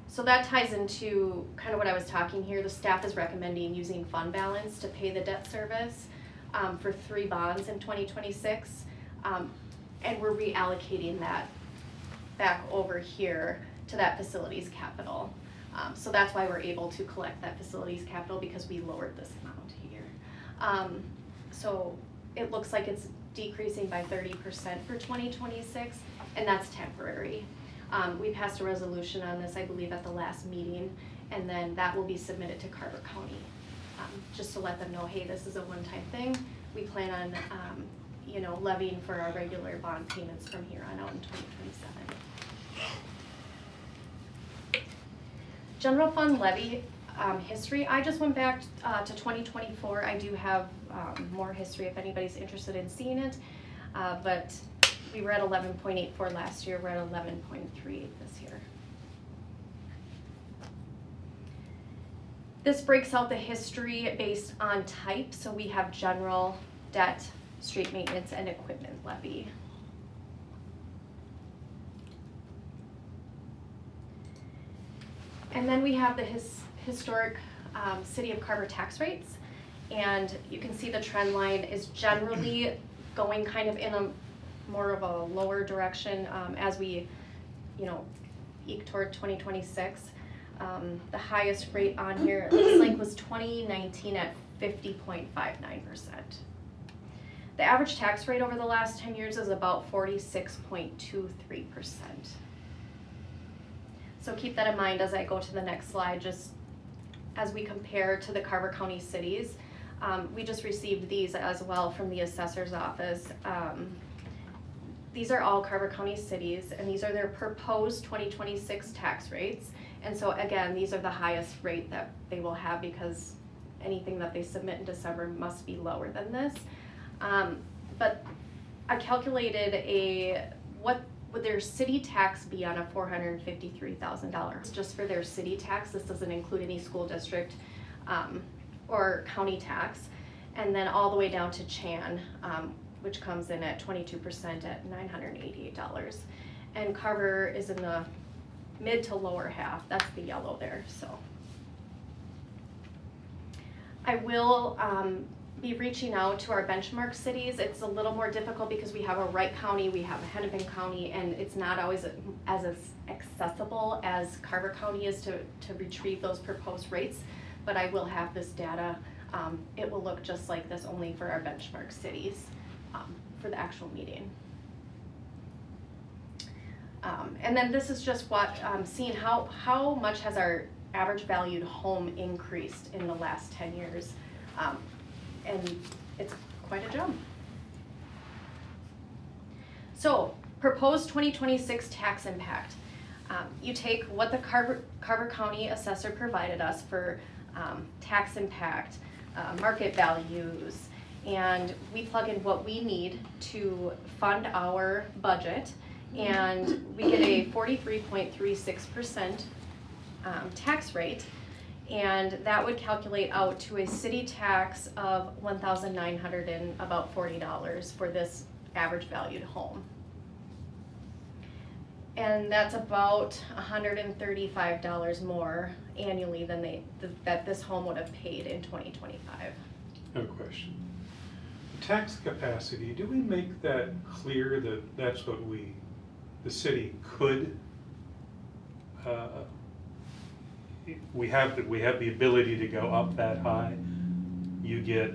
So that ties into kind of what I was talking here. The staff is recommending using fund balance to pay the debt service for 3 bonds in 2026. And we're reallocating that back over here to that facilities capital. So that's why we're able to collect that facilities capital, because we lowered this amount here. So it looks like it's decreasing by 30% for 2026, and that's temporary. We passed a resolution on this, I believe, at the last meeting, and then that will be submitted to Carver County, just to let them know, hey, this is a one-time thing. We plan on, levying for our regular bond payments from here on out in 2027. General fund levy history, I just went back to 2024. I do have more history if anybody's interested in seeing it, but we were at 11.84 last year, we're at 11.38 this year. This breaks out the history based on type, so we have general, debt, street maintenance, and equipment levy. And then we have the historic City of Carver tax rates, and you can see the trend line is generally going kind of in a more of a lower direction as we, eke toward 2026. The highest rate on here, it looks like, was 2019 at 50.59%. The average tax rate over the last 10 years is about 46.23%. So keep that in mind as I go to the next slide, just as we compare to the Carver County cities. We just received these as well from the assessor's office. These are all Carver County cities, and these are their proposed 2026 tax rates. And so again, these are the highest rate that they will have, because anything that they submit in December must be lower than this. But I calculated what would their city tax be on a $453,000 just for their city tax. This doesn't include any school district or county tax, and then all the way down to Chan, which comes in at 22% at $988. And Carver is in the mid to lower half. That's the yellow there. So I will be reaching out to our benchmark cities. It's a little more difficult because we have a Wright County, we have a Hennepin County, and it's not always as accessible as Carver County is to retrieve those proposed rates. But I will have this data. It will look just like this, only for our benchmark cities for the actual meeting. And then this is just what seeing how much has our average valued home increased in the last 10 years. and it's quite a jump. So, proposed 2026 tax impact. You take what the Carver County assessor provided us for tax impact, market values, and we plug in what we need to fund our budget, and we get a 43.36% tax rate, and that would calculate out to a city tax of $1,940 for this average valued home. And that's about $135 more annually than that this home would have paid in 2025. No question. Tax capacity, do we make that clear that that's what the city could, we have the ability to go up that high? You get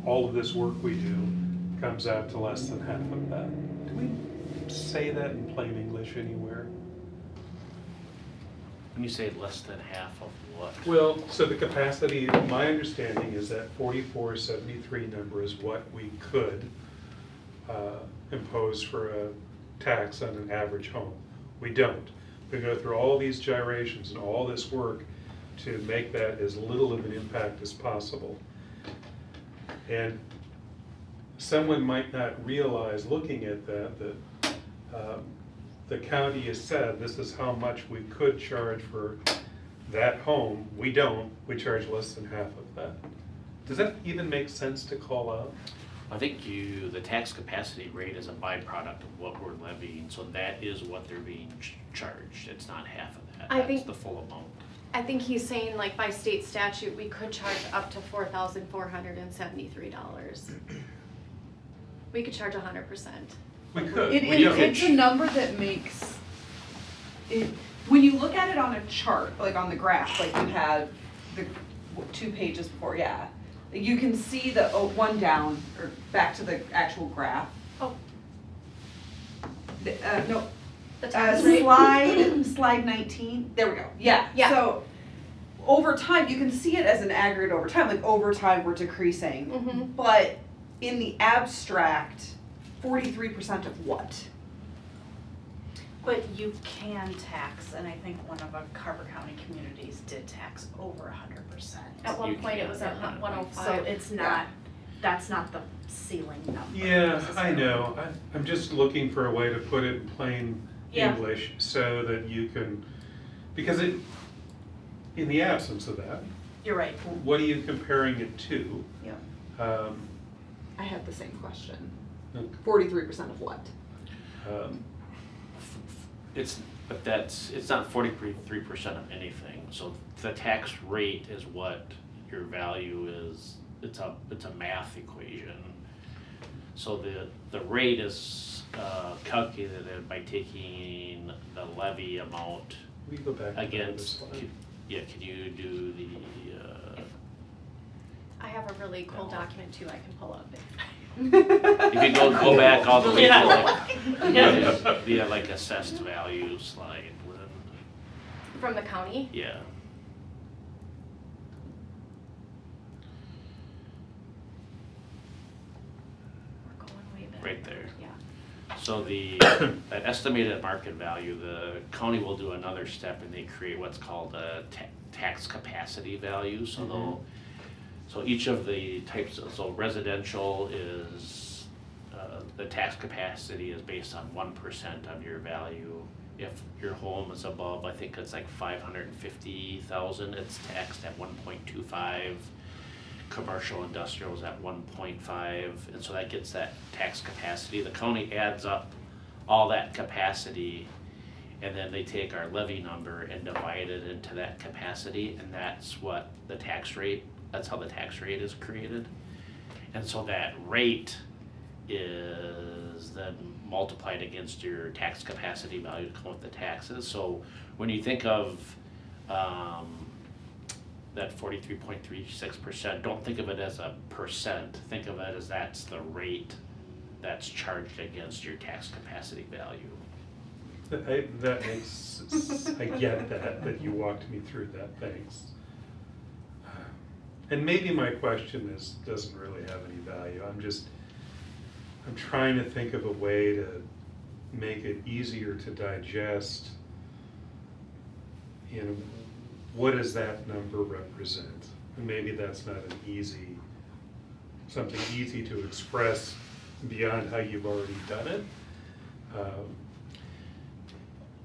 all of this work we do comes out to less than half of that. Do we say that in plain English anywhere? When you say less than half of what? Well, so the capacity, my understanding is that 4473 number is what we could impose for a tax on an average home. We don't. We go through all these gyrations and all this work to make that as little of an impact as possible. And someone might not realize looking at that the county has said this is how much we could charge for that home. We don't. We charge less than half of that. Does that even make sense to call out? I think the tax capacity rate is a byproduct of what we're levying, so that is what they're being charged. It's not half of that. That's the full amount. I think he's saying like by state statute, we could charge up to $4,473. We could charge 100%. We could. It's a number that makes it, when you look at it on a chart, like on the graph, like you had the 2 pages before, yeah. You can see the one down, or back to the actual graph. Oh. No. The tax rate? Slide 19, there we go, yeah. Yeah. So, over time, you can see it as an aggregate over time, like over time we're decreasing. Mm-hmm. But in the abstract, 43% of what? But you can tax, and I think one of our Carver County communities did tax over 100%. At one You point, it can. was at 105. So it's not, that's not the ceiling number. Yeah, I know. I'm just looking for a way to put it in plain Yeah. English so that you can, because in the absence of that, You're right. what are you comparing it to? Yeah. I had the same question. Okay. 43% of what? It's not 43% of anything. So the tax rate is what your value is. It's a math equation. So the rate is calculated by taking the levy amount We go back to the other against. slide. Can you do the? I have a really cool document too I can pull up. You can go back all the way Yeah. to like assessed value slide. From the county? Yeah. We're going way back. Right there. Yeah. So that estimated market value, the county will do another step and they create what's called a tax capacity value. So so each of the types so residential is, the tax capacity is based on 1% of your value. If your home is above, I think it's like 550,000, it's taxed at 1.25. Commercial industrial is at 1.5, and so that gets that tax capacity. The county adds up all that capacity, and then they take our levy number and divide it into that capacity, and that's what the tax rate, that's how the tax rate is created. And so that rate is then multiplied against your tax capacity value to come up with the taxes. So when you think of that 43.36%, don't think of it as a percent, think of it as that's the rate that's charged against your tax capacity value. That makes, I get that you walked me through that, thanks. And maybe my question doesn't really have any value. I'm trying to think of a way to make it easier to digest. You know, what does that number represent? And maybe that's not something easy to express beyond how you've already done it.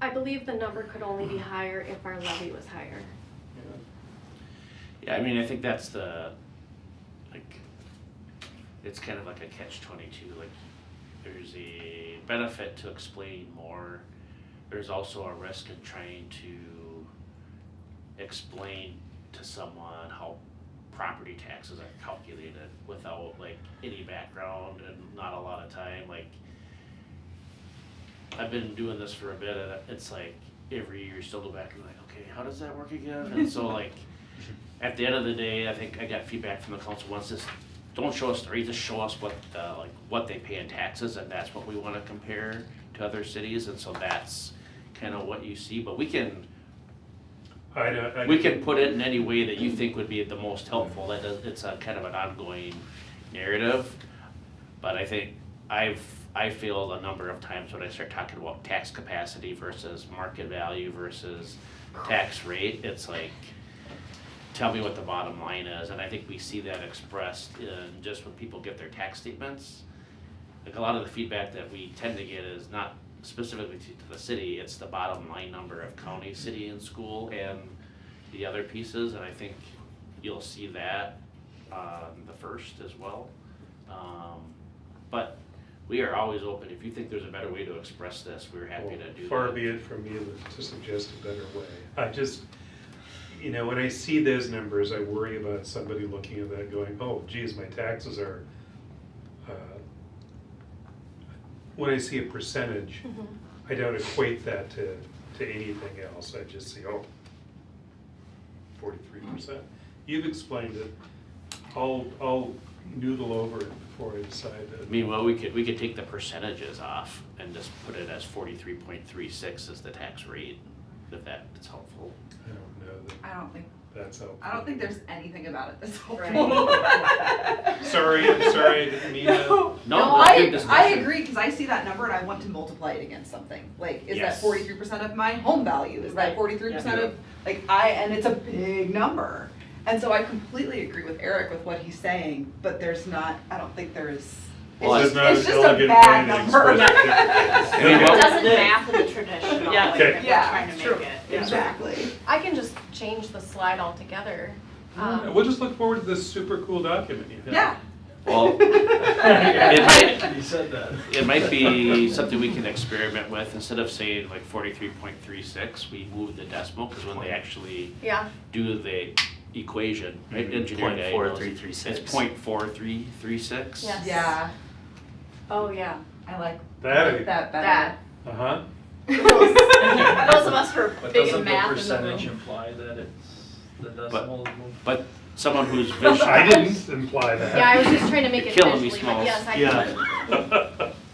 I believe the number could only be higher if our levy was higher. Yeah, I mean, I think that's it's kind of like a catch-22, like, there's a benefit to explaining more. There's also a risk in trying to explain to someone how property taxes are calculated without like any background and not a lot of time. Like, I've been doing this for a bit, and it's like every year you still go back and like, okay, how does that work again? And so like, at the end of the day, I think I got feedback from the council once this, don't show us the rate, just show us what they pay in taxes, and that's what we want to compare to other cities, and so that's kind of what you see. But we can put it in any way that you think would be the most helpful. It's a kind of an ongoing narrative. But I think I feel a number of times when I start talking about tax capacity versus market value versus tax rate, it's like, tell me what the bottom line is. And I think we see that expressed in just when people get their tax statements. Like, a lot of the feedback that we tend to get is not specifically to the city, it's the bottom line number of county, city, and school, and the other pieces. And I think you'll see that on the first as well. But we are always open. If you think there's a better way to express this, we're happy to do that. Far be it from me to suggest a better way. I just, you know, when I see those numbers, I worry about somebody looking at that going, oh, geez, my taxes are, when I see a percentage, I don't equate that to anything else. I just see, oh, 43%. You've explained it. I'll noodle over it before I decide to. I mean, well, we could take the percentages off and just put it as 43.36 as the tax rate, if that's helpful. I don't know that I don't think that's helpful. I don't think there's anything about it that's helpful. Sorry, I'm sorry, I didn't mean that. No, good discussion. I agree, because I see that number and I want to multiply it against something. Like, is Yes. that 43% of my home value? Is that 43% of, and it's a big number. And so I completely agree with Eric with what he's saying, but there's not, I don't think there's, Well, it's not just an a elegant bad way to number. express I mean, It what- doesn't math in the traditional Yeah. way Okay. that we're Yeah, trying to make true. it. Exactly. I can just change the slide altogether. We'll just look forward to this super cool document you have. Yeah. Well, it You said that. might be something we can experiment with. Instead of saying like 43.36, we move the decimal, because when they actually Yeah, do the equation, right, engineering diagonals, it's 0.4336. yes. Yeah, Oh, yeah. I like That, that better. That. uh-huh. Those of us who are But big doesn't in the math in the percentage room. imply that it's the decimal move? But someone who's visual, I didn't imply that. Yeah, I was just trying to make it You're killing me, visually, but Smalls. yes,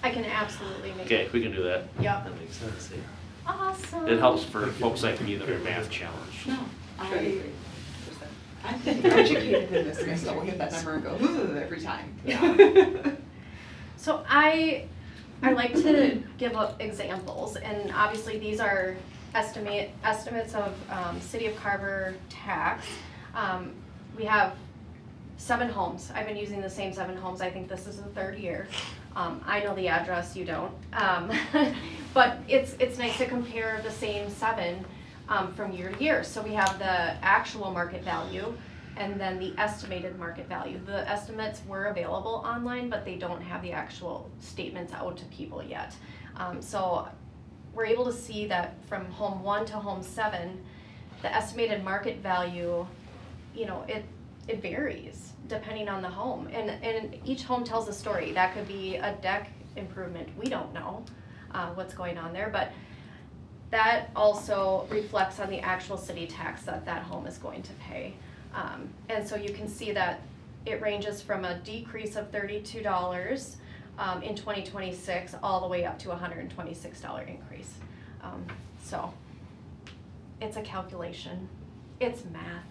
I can absolutely make okay, it. we can do that. Yep. That makes sense, yeah. Awesome. It helps for folks like me that are math challenged. No, I've been educated in this, so we'll hit that number and go, ooh, every time. So I like to give up examples, and obviously these are estimates of City of Carver tax. We have 7 homes. I've been using the same 7 homes. I think this is the 3rd year. I know the address, you don't. But it's nice to compare the same 7 from year to year. So we have the actual market value and then the estimated market value. The estimates were available online, but they don't have the actual statements out to people yet. So we're able to see that from home 1 to home 7, the estimated market value, you know, it varies depending on the home. And each home tells a story. That could be a deck improvement. We don't know what's going on there, but that also reflects on the actual city tax that that home is going to pay. And so you can see that it ranges from a decrease of $32 in 2026 all the way up to a $126 increase. So it's a calculation. It's math.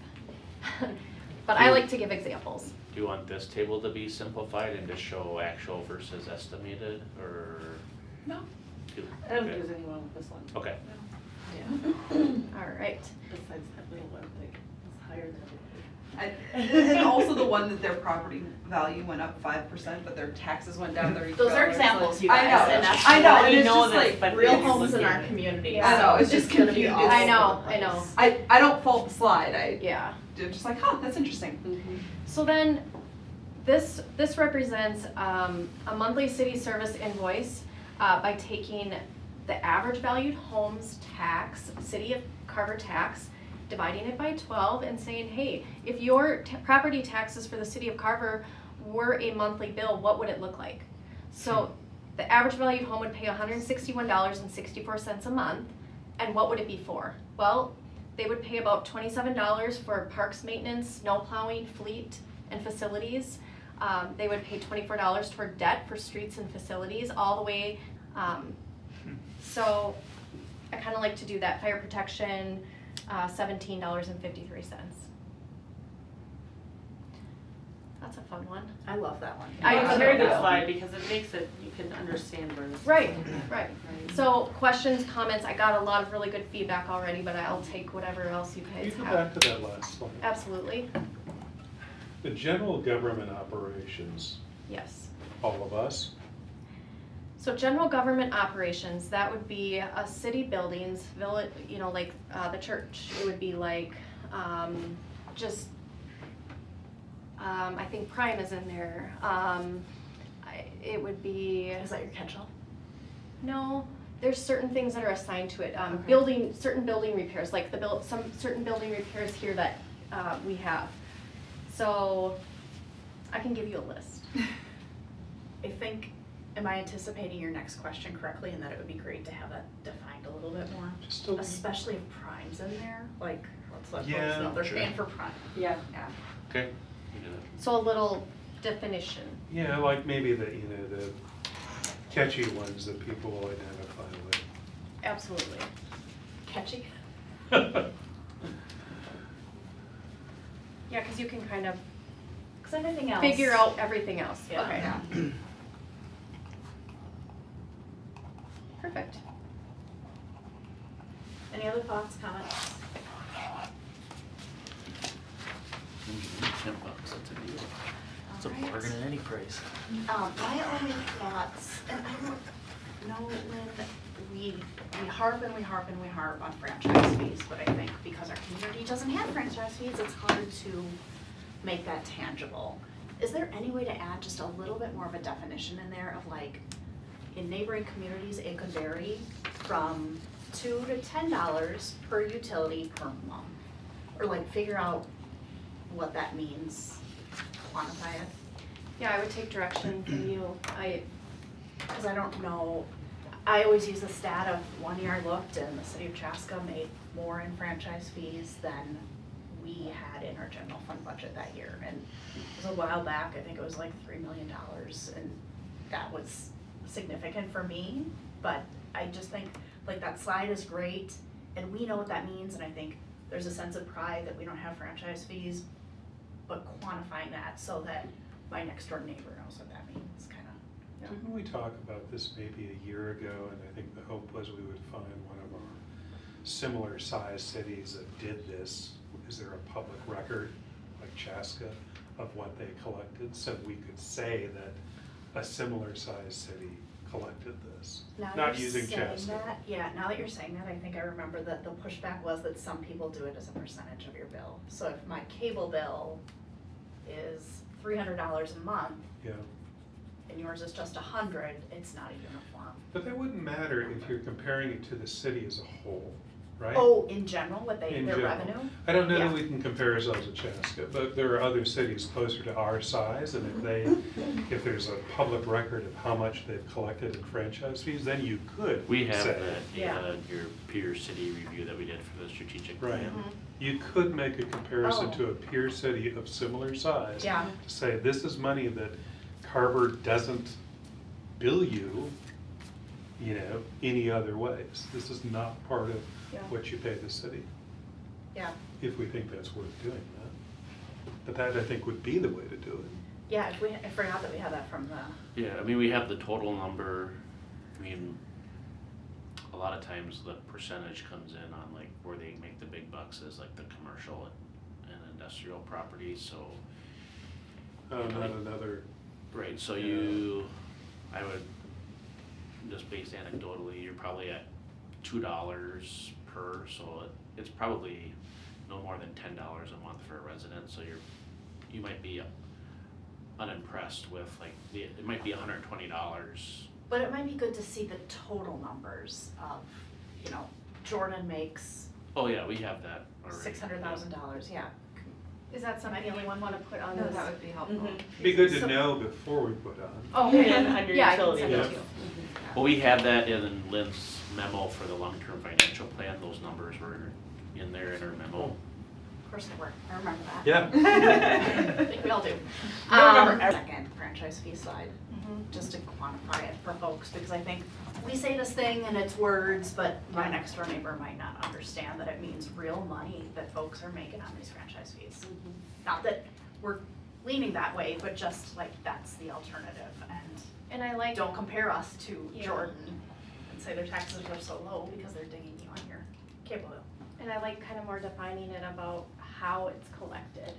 but I like to give examples. Do you want this table to be simplified and just show actual versus estimated, or? No. I don't Okay. think there's anyone with this one. Okay. Yeah. All right. Besides that little one thing, it's higher than everybody. And also the one that their property value went up 5%, but their taxes went down $32. Those are examples, you I guys, know, and that's I know, how and we it's know just that like, but real it's homes in our looking- community. Yeah. I know, it's It's just gonna be confusing. all I know, over the I know. place. I don't fault the slide, Yeah. I'm just like, huh, that's interesting. So then, this represents a monthly city service invoice by taking the average valued homes tax, city of Carver tax, dividing it by 12 and saying, hey, if your property taxes for the city of Carver were a monthly bill, what would it look like? So the average valued home would pay $161.64 a month, and what would it be for? Well, they would pay about $27 for parks maintenance, snow plowing, fleet, and facilities. They would pay $24 toward debt for streets and facilities, all the way. So I kind of like to do that. Fire protection, $17.53. That's a fun one. I love that one. It's a very good do. slide because it makes it, you can understand where it's. Right, right. So questions, comments, I got a lot of really good feedback already, but I'll take whatever else you Can you guys go have. back to that last slide? Absolutely, The general government operations, yes. all of us, So general government operations, that would be city buildings, village, like the church. It would be like I think Prime is in there. It would be, Is that your catch-all? no, there's certain things that are assigned to it. Okay. Certain building repairs, like certain building repairs here that we have. So I can give you a list. I think, am I anticipating your next question correctly, in that it would be great to have that defined a little bit more? just a, Especially if Prime's in there, like, let's let folks Yeah, know they're sure. paying for Prime. Yeah. Yeah. Okay. We do that. So a little definition. yeah, like maybe the catchy ones that people will identify Absolutely. Catchy? with. Yeah, because you can kind of Because everything else. figure out everything else. Yeah. Okay. Yeah. Perfect. Any other thoughts, comments? $10, that's a deal. It's a Alright. bargain at any price. My only thoughts, and I don't know when we harp and we harp and we harp on franchise fees, but I think because our community doesn't have franchise fees, it's hard to make that tangible. Is there any way to add just a little bit more of a definition in there of, like, in neighboring communities, it could vary from $2 to $10 per utility per month? Or like figure out what that means, quantify it? Yeah, I would take direction from you. Because I don't know, I always use the stat of 1 year I looked and the city of Chaska made more in franchise fees than we had in our general fund budget that year. And it was a while back, I think it was like $3 million, and that was significant for me. But I just think, like, that slide is great, and we know what that means, and I think there's a sense of pride that we don't have franchise fees, but quantifying that so that my next door neighbor knows what that means, kind of. Didn't we talk about this maybe a year ago, and I think the hope was we would find one of our similar sized cities that did this. Is there a public record, like Chaska, of what they collected, so we could say that a similar sized city collected this? Now Not you're using saying Chaska. that, yeah, now that you're saying that, I think I remember that the pushback was that some people do it as a percentage of your bill. So if my cable bill is $300 a month Yeah, and yours is just 100, it's not a uniform. but that wouldn't matter if you're comparing it to the city as a whole, right? Oh, in general, what they, In their general. revenue? I don't know that Yeah. we can compare ourselves to Chaska, but there are other cities closer to our size, and if there's a public record of how much they've collected in franchise fees, then you could We have say, that Yeah. data in your peer city review that we did for the strategic Right. plan. you could make a comparison Oh. to a peer city of similar size. Yeah. To say, this is money that Carver doesn't bill you, any other ways. This is not part of Yeah. what you pay the city, Yeah, if we think that's worth doing that. But that, I think, would be the way to do it. Yeah, I forgot that we had that from the, Yeah, I mean, we have the total number, I mean, a lot of times the percentage comes in on like where they make the big bucks is like the commercial and industrial properties, so. Oh, not another, Right, so Yeah. I would, just based anecdotally, you're probably at $2 per, so it's probably no more than $10 a month for a resident, so you might be unimpressed with like, it might be $120. but it might be good to see the total numbers of, you know, Jordan makes Oh, yeah, we have that already. $600,000, yeah. Is that something you want to put on No, this? that would be helpful. Mhm. be good to So- know before we put on. Oh, And under Yeah, I can utility. send it Yeah. to you. Well, we had that in Lynn's memo for the long-term financial plan, those numbers were in there in her memo. Of course they were, I remember that. Yeah. I think we all do. I remember Second franchise fee slide, Mhm. just to quantify it for folks, because I think we say this thing and it's words, but my next door neighbor might not understand that it means real money that folks are making on these franchise fees. Not that we're leaning that way, but just like that's the alternative, and And I like, don't compare us to Yeah. Jordan and say their taxes are so low because they're digging you on your cable bill. and I like kind of more defining it about how it's collected.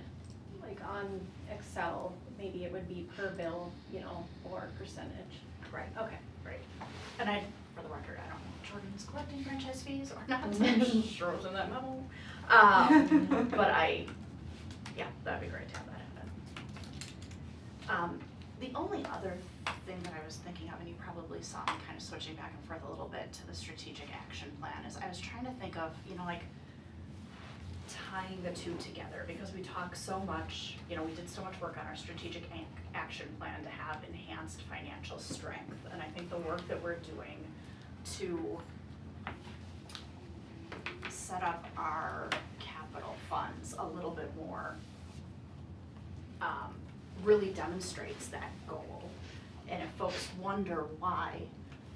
Like on Excel, maybe it would be per bill, you know, or percentage. Right. Okay. Right. And for the record, I don't know if Jordan's collecting franchise fees or not, I'm sure it was in that memo. But yeah, that'd be great to have that in. The only other thing that I was thinking of, and you probably saw me kind of switching back and forth a little bit to the strategic action plan, is I was trying to think of, you know, like tying the two together, because we talk so much, you know, we did so much work on our strategic action plan to have enhanced financial strength, and I think the work that we're doing to set up our capital funds a little bit more really demonstrates that goal. And if folks wonder why,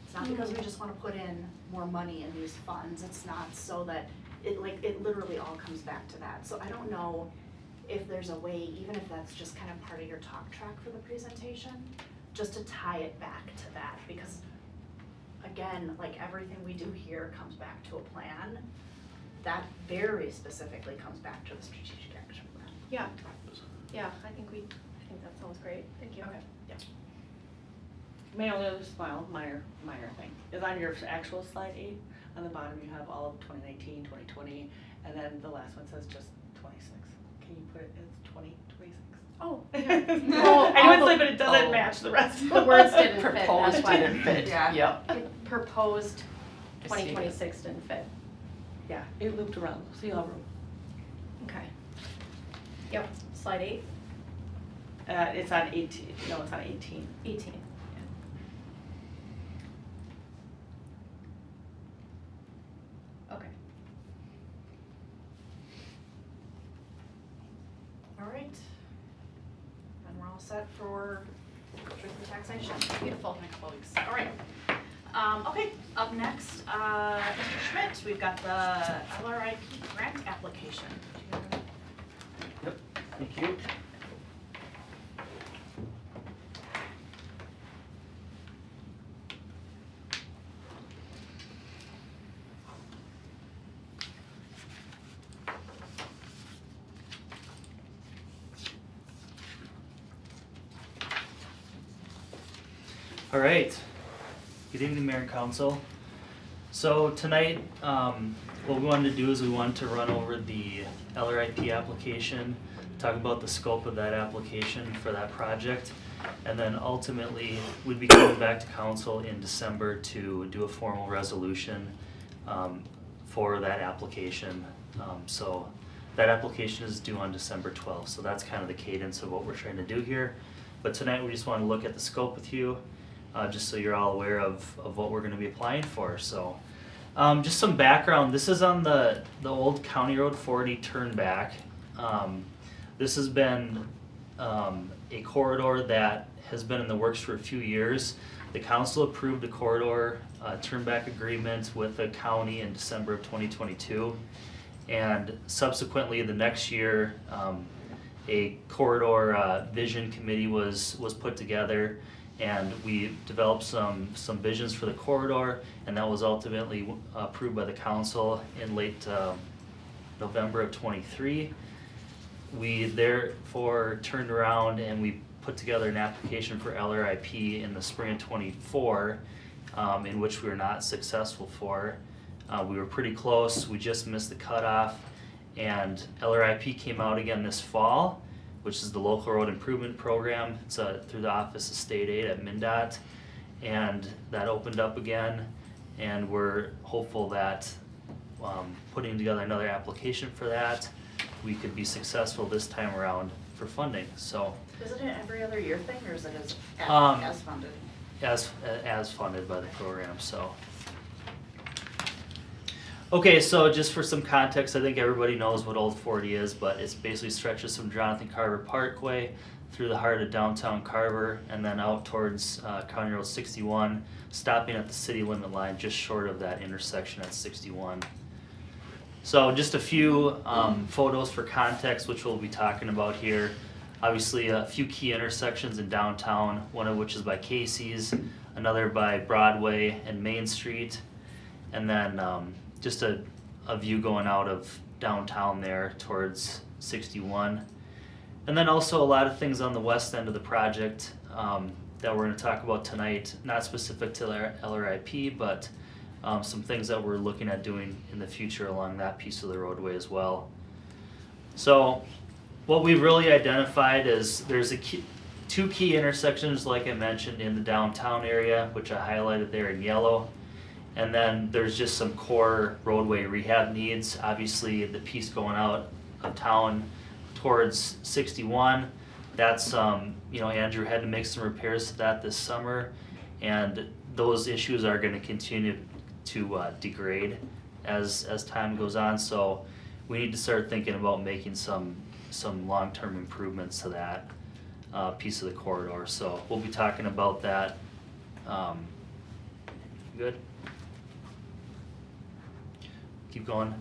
it's not because we just wanna put in more money in these funds, it's not so that it literally all comes back to that. So I don't know if there's a way, even if that's just kind of part of your talk track for the presentation, just to tie it back to that, because again, like everything we do here comes back to a plan. That very specifically comes back to the strategic action plan. Yeah, yeah, I think that sounds great, thank you. Okay, yeah. My only other minor thing, is on your actual slide 8, on the bottom you have all of 2019, 2020, and then the last one says just 26. Can you put it as 2026? Oh, No, I know it's like, but it doesn't Oh. match the rest of The words didn't fit, Proposed that's why. didn't fit, Yeah. yep. It proposed I see 2026 didn't fit. Yeah, it looped around, so you'll have room. Okay. Yep, slide 8, It's on 18, no, it's on 18. 18. Okay. All right. And we're all set for strictly taxation. Beautiful, in a couple weeks. All right. Okay, up next, Mr. Schmidt, we've got the LRIP grant application. Yep, thank you. All right. Good evening, Mayor and Council. So tonight, what we wanted to do is we wanted to run over the LRIP application, talk about the scope of that application for that project, and then ultimately, we'd be coming back to council in December to do a formal resolution for that application. So that application is due on December 12th, so that's kind of the cadence of what we're trying to do here. But tonight, we just want to look at the scope with you, just so you're all aware of what we're going to be applying for. So just some background, this is on the old County Road 40 turn back. This has been a corridor that has been in the works for a few years. The council approved a corridor turn back agreement with the county in December of 2022. And subsequently the next year, a corridor vision committee was put together, and we developed some visions for the corridor, and that was ultimately approved by the council in late November of '23. We therefore turned around and we put together an application for LRIP in the spring of '24, in which we were not successful for. We were pretty close, we just missed the cutoff, and LRIP came out again this fall, which is the Local Road Improvement Program. It's through the Office of State Aid at MnDOT, and that opened up again, and we're hopeful that putting together another application for that, we could be successful this time around for funding. So Is it an every other year thing, or is it Um, as funded? as funded by the program, so. Okay, so just for some context, I think everybody knows what Old 40 is, but it's basically stretches from Jonathan Carver Parkway through the heart of downtown Carver and then out towards County Road 61, stopping at the city limit line just short of that intersection at 61. So just a few photos for context, which we'll be talking about here. Obviously, a few key intersections in downtown, one of which is by Casey's, another by Broadway and Main Street, and then just a view going out of downtown there towards 61. And then also a lot of things on the west end of the project that we're going to talk about tonight, not specific to LRIP, but some things that we're looking at doing in the future along that piece of the roadway as well. So what we've really identified is there's two key intersections, like I mentioned, in the downtown area, which I highlighted there in yellow. And then there's just some core roadway rehab needs. Obviously, the piece going out of town towards 61, that's, Andrew had to make some repairs to that this summer, and those issues are gonna continue to degrade as time goes on. So we need to start thinking about making some long-term improvements to that piece of the corridor. So we'll be talking about that. Good? Keep going.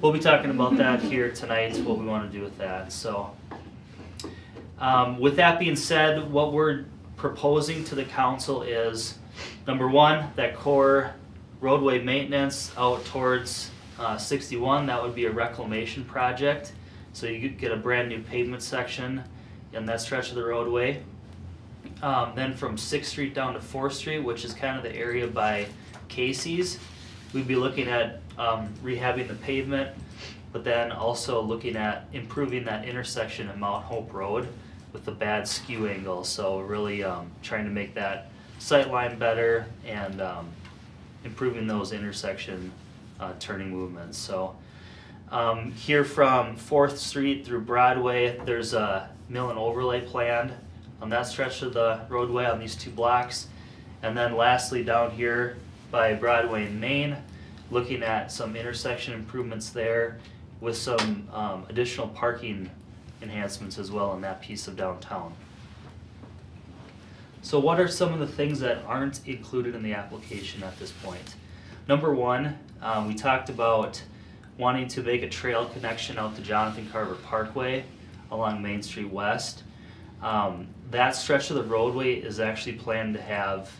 We'll be talking about that here tonight, what we want to do with that. So with that being said, what we're proposing to the council is, number one, that core roadway maintenance out towards 61, that would be a reclamation project. So you could get a brand new pavement section in that stretch of the roadway. Then from 6th Street down to 4th Street, which is kind of the area by Casey's, we'd be looking at rehabbing the pavement, but then also looking at improving that intersection at Mount Hope Road with the bad skew angle. So really trying to make that sight line better and improving those intersection turning movements. So here from 4th Street through Broadway, there's a mill and overlay planned on that stretch of the roadway on these two blocks. And then lastly, down here by Broadway and Main, looking at some intersection improvements there with some additional parking enhancements as well in that piece of downtown. So what are some of the things that aren't included in the application at this point? Number one, we talked about wanting to make a trail connection out to Jonathan Carver Parkway along Main Street West. That stretch of the roadway is actually planned to have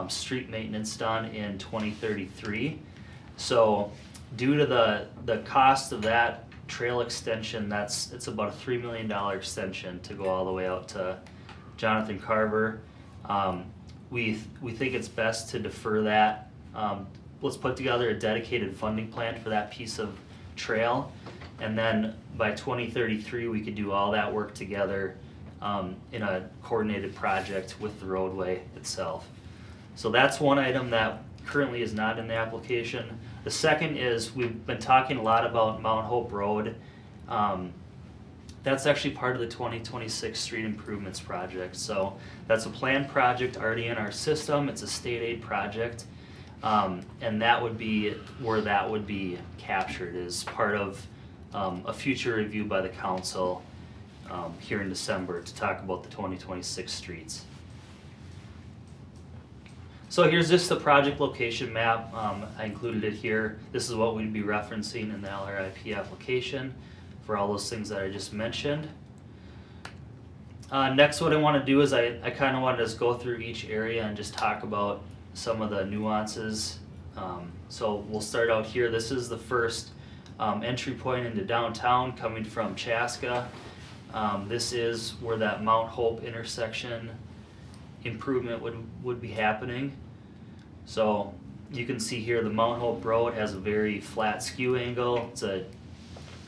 street maintenance done in 2033. So due to the cost of that trail extension, it's about a $3 million extension to go all the way out to Jonathan Carver. We think it's best to defer that. Let's put together a dedicated funding plan for that piece of trail, and then by 2033 we could do all that work together in a coordinated project with the roadway itself. So that's one item that currently is not in the application. The second is we've been talking a lot about Mount Hope Road. That's actually part of the 2026 Street Improvements Project. So that's a planned project already in our system. It's a state aid project. And that would be where that would be captured as part of a future review by the council here in December to talk about the 2026 streets. So here's just the project location map. I included it here. This is what we'd be referencing in the LRIP application for all those things that I just mentioned. Next, what I want to do is I kind of want to just go through each area and just talk about some of the nuances. So we'll start out here. This is the first entry point into downtown coming from Chaska. This is where that Mount Hope intersection improvement would be happening. So you can see here the Mount Hope Road has a very flat skew angle. It's a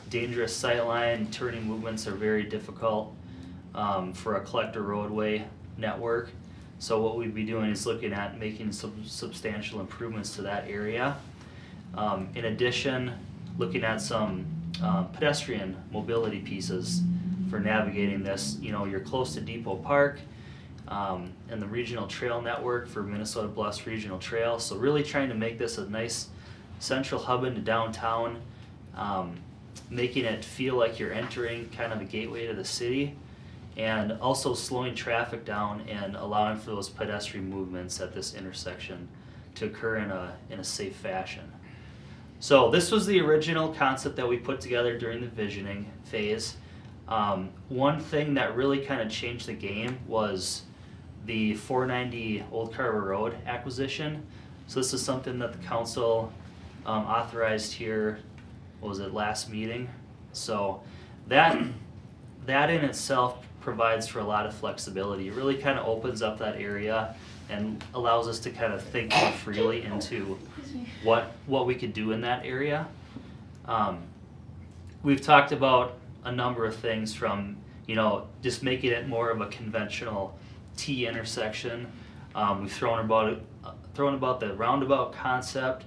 dangerous sight line. Turning movements are very difficult for a collector roadway network. So what we'd be doing is looking at making some substantial improvements to that area. In addition, looking at some pedestrian mobility pieces for navigating this. You know, you're close to Depot Park and the regional trail network for Minnesota Bluffs Regional Trail. So really trying to make this a nice central hub into downtown, making it feel like you're entering kind of a gateway to the city, and also slowing traffic down and allowing for those pedestrian movements at this intersection to occur in a safe fashion. So this was the original concept that we put together during the visioning phase. One thing that really kind of changed the game was the 490 Old Carver Road acquisition. So this is something that the council authorized here, what was it, last meeting? So that in itself provides for a lot of flexibility. It really kind of opens up that area and allows us to kind of think more freely into what we could do in that area. We've talked about a number of things from, you know, just making it more of a conventional T intersection. We've thrown about the roundabout concept.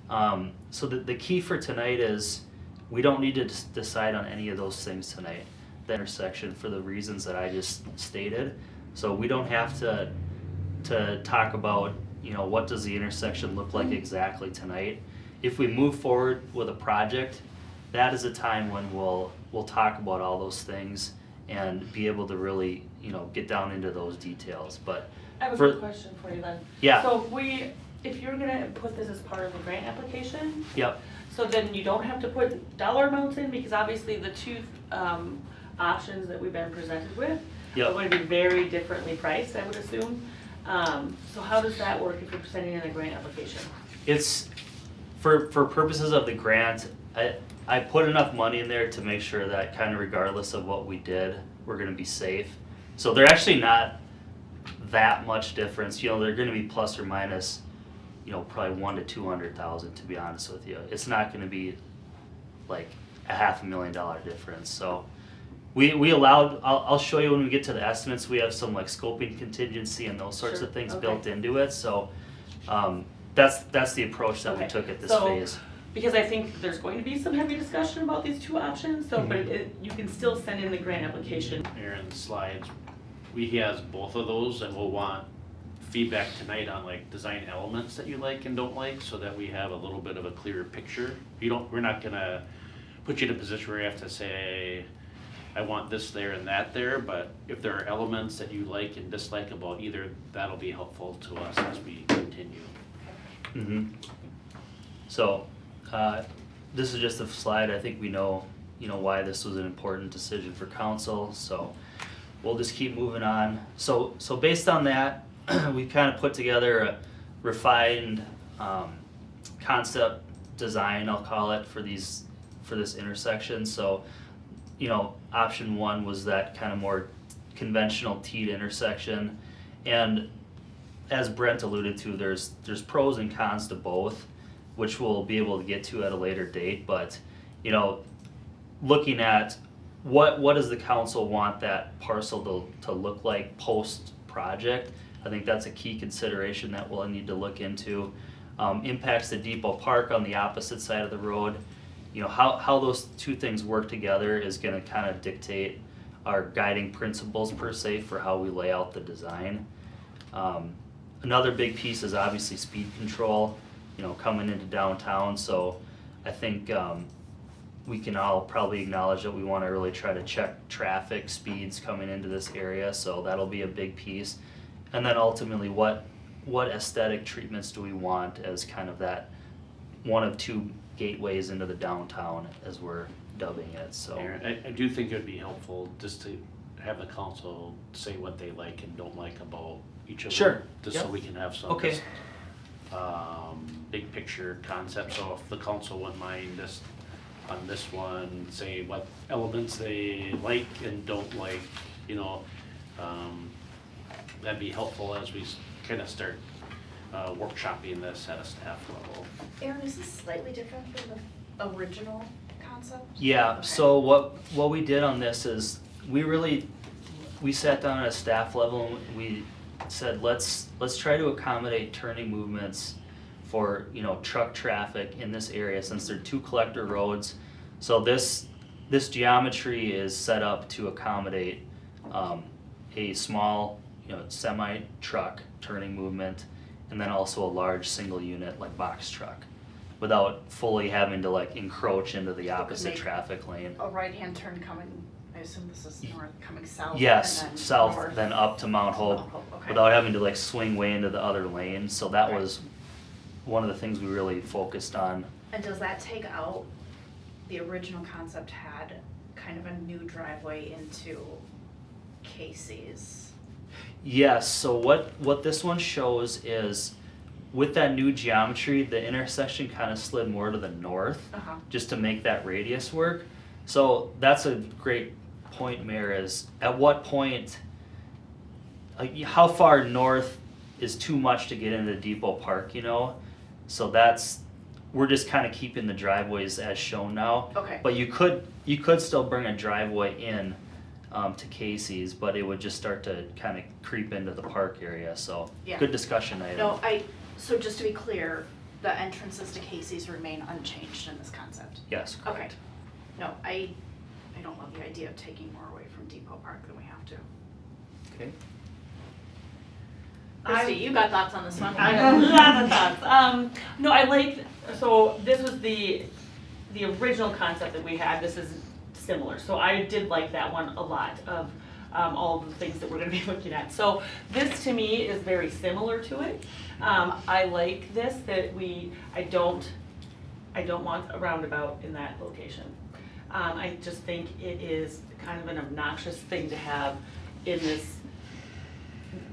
So the key for tonight is we don't need to decide on any of those things tonight. The intersection for the reasons that I just stated. So we don't have to talk about, you know, what does the intersection look like exactly tonight. If we move forward with a project, that is a time when we'll talk about all those things and be able to really, you know, get down into those details. But I have a good question for you then. Yeah. So if you're gonna put this as part of the grant application, Yep. so then you don't have to put dollar amounts in, because obviously the two options that we've been presented with Yep. are going to be very differently priced, I would assume. So how does that work if you're sending in a grant application? It's for purposes of the grant, I put enough money in there to make sure that kind of regardless of what we did, we're gonna be safe. So they're actually not that much difference. You know, they're gonna be plus or minus, you know, probably 1 to 200,000, to be honest with you. It's not gonna be like a $500,000 difference. So we allowed, I'll show you when we get to the estimates, we have some like scoping contingency and those sorts Sure, of things okay. built into it. So that's the approach that we Okay, took at this so- phase. Because I think there's going to be some heavy discussion about these two options, so, but you can still send in the grant application. Here in the slides, he has both of those, and we'll want feedback tonight on like design elements that you like and don't like, so that we have a little bit of a clearer picture. We're not gonna put you in a position where you have to say, I want this there and that there, but if there are elements that you like and dislike about either, that'll be helpful to us as we continue. Mm-hmm. So, this is just a slide. I think we know, you know, why this was an important decision for council. So, we'll just keep moving on. So based on that, we kind of put together a refined concept design, I'll call it, for this intersection. So, you know, option one was that kind of more conventional T intersection, and as Brent alluded to, there's pros and cons to both, which we'll be able to get to at a later date. But, you know, looking at what does the council want that parcel to look like post project, I think that's a key consideration that we'll need to look into. Impacts to Depot Park on the opposite side of the road. You know, how those two things work together is gonna kind of dictate our guiding principles per se for how we lay out the design. Another big piece is obviously speed control, you know, coming into downtown. So I think we can all probably acknowledge that we want to really try to check traffic speeds coming into this area. So that'll be a big piece. And then ultimately, what aesthetic treatments do we want as kind of that one of two gateways into the downtown, as we're dubbing it. So Aaron, I do think it would be helpful just to have the council say what they like and don't like about each of them. Sure, Just so yep. we can have some. Okay. just, big picture concept, so if the council wouldn't mind just on this one, say what elements they like and don't like, that'd be helpful as we kind of start workshopping this at a staff level. Aaron, is this slightly different from the original concept? Yeah, Okay. so what we did on this is, we sat down at a staff level, and we said, let's try to accommodate turning movements for, truck traffic in this area, since they're two collector roads. So this geometry is set up to accommodate a small, semi truck turning movement, and then also a large single unit like box truck, without fully having to encroach into the opposite make traffic lane. A right-hand turn coming, I assume this is north, coming south. Yes, and then south, north then up to Mount to Hope, Mount Hope, okay. without having to swing way into the other lane, so that Okay. was one of the things we really focused on. And does that take out, the original concept had kind of a new driveway into Casey's? Yes, so what this one shows is, with that new geometry, the intersection kind of slid more to the north, Uh-huh. just to make that radius work. So that's a great point, Mayor, is at what point, how far north is too much to get into Depot Park, So we're just kind of keeping the driveways as shown now. Okay. But you could still bring a driveway in to Casey's, but it would just start to kind of creep into the park area, so Yeah. good discussion item. No, so just to be clear, the entrances to Casey's remain unchanged in this concept? Yes, Okay. correct. No, I don't love the idea of taking more away from Depot Park than we have to. Okay. Christie, you got thoughts on this one? I have lots of thoughts. No, I like, so this was the original concept that we had. This is similar. So I did like that one a lot of all of the things that we're gonna be looking at. So this to me is very similar to it. I like this, that I don't want a roundabout in that location. I just think it is kind of an obnoxious thing to have in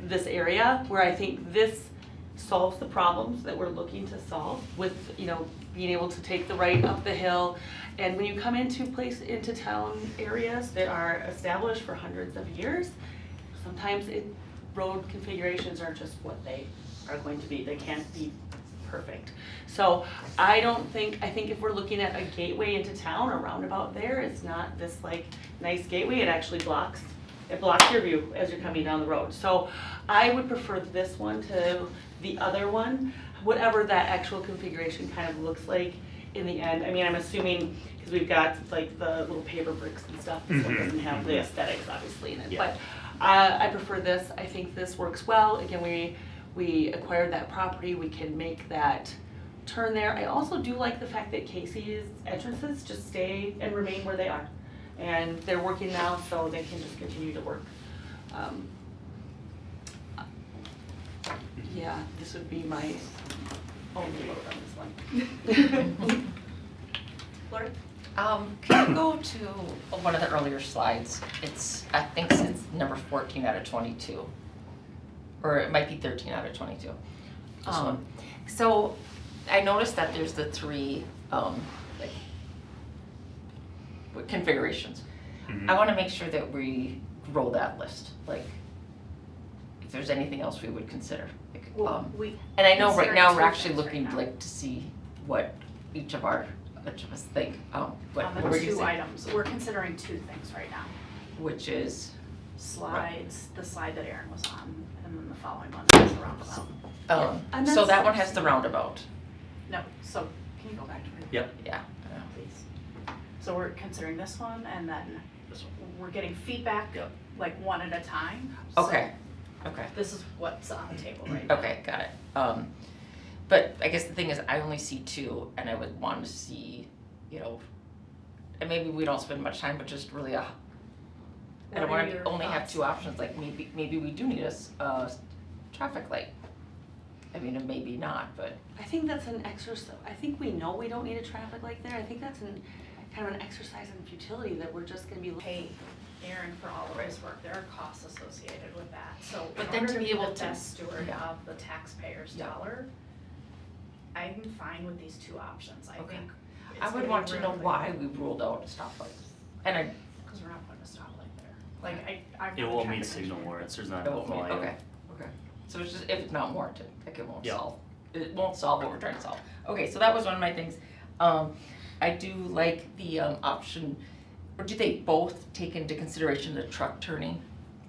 this area, where I think this solves the problems that we're looking to solve with, being able to take the right up the hill. And when you come into town areas that are established for hundreds of years, sometimes road configurations are just what they are going to be. They can't be perfect. So I think if we're looking at a gateway into town, a roundabout there, it's not this nice gateway, it actually blocks your view as you're coming down the road. So I would prefer this one to the other one, whatever that actual configuration kind of looks like in the end. I mean, I'm assuming, because we've got the little paper bricks and stuff, this one doesn't have the aesthetics obviously in it. Yeah. But I prefer this. I think this works well. Again, we acquired that property, we can make that turn there. I also do like the fact that Casey's entrances just stay and remain where they are. And they're working now, so they can just continue to work. Yeah, this would be my only vote on this one. Lori? Can you go to one of the earlier slides? I think it's number 14 out of 22. Or it might be 13 out of 22. This one? So I noticed that there's the three configurations. Mhm. I want to make sure that we grow that list, if there's anything else we would consider. Well, we And I know right considering now two we're actually things looking right now. to see what each of us think. What On were the you two saying? items, we're considering two things right now. Which is, Slides, the slide that Aaron was on, and then the following one is the roundabout. And so that's- that one has the roundabout. No, so, can you go back to it? Yep. Yeah. Please. So we're considering this one, and then we're getting feedback, one at a time. So Okay. this is what's on the table right now. Okay, got it. But I guess the thing is, I only see two, and I would want to see, and maybe we don't spend much time, but just really I don't What are want to your only have thoughts? two options. Maybe we do need a traffic light. I mean, and maybe not, but I think that's an exercise. I think we know we don't need a traffic light there. I think that's kind of an exercise in futility that we're just gonna be. Pay Aaron for all of his work, there are costs associated with that, so But in then order to to be be the able to- best steward yeah. of the taxpayer's Yeah. dollar, I'm fine with these two options, I Okay. think. I would want to know why we ruled out a stoplight. And I, Cause we're not putting a stoplight there, like I'm It not won't trying meet to signal control- warrants, there's not it enough won't mean, volume. okay. So it's just, if it's not warranted, like it won't Yeah. solve, it won't solve what we're trying to solve. Okay, so that was one of my things. I do like the, option, or do they both take into consideration the truck turning?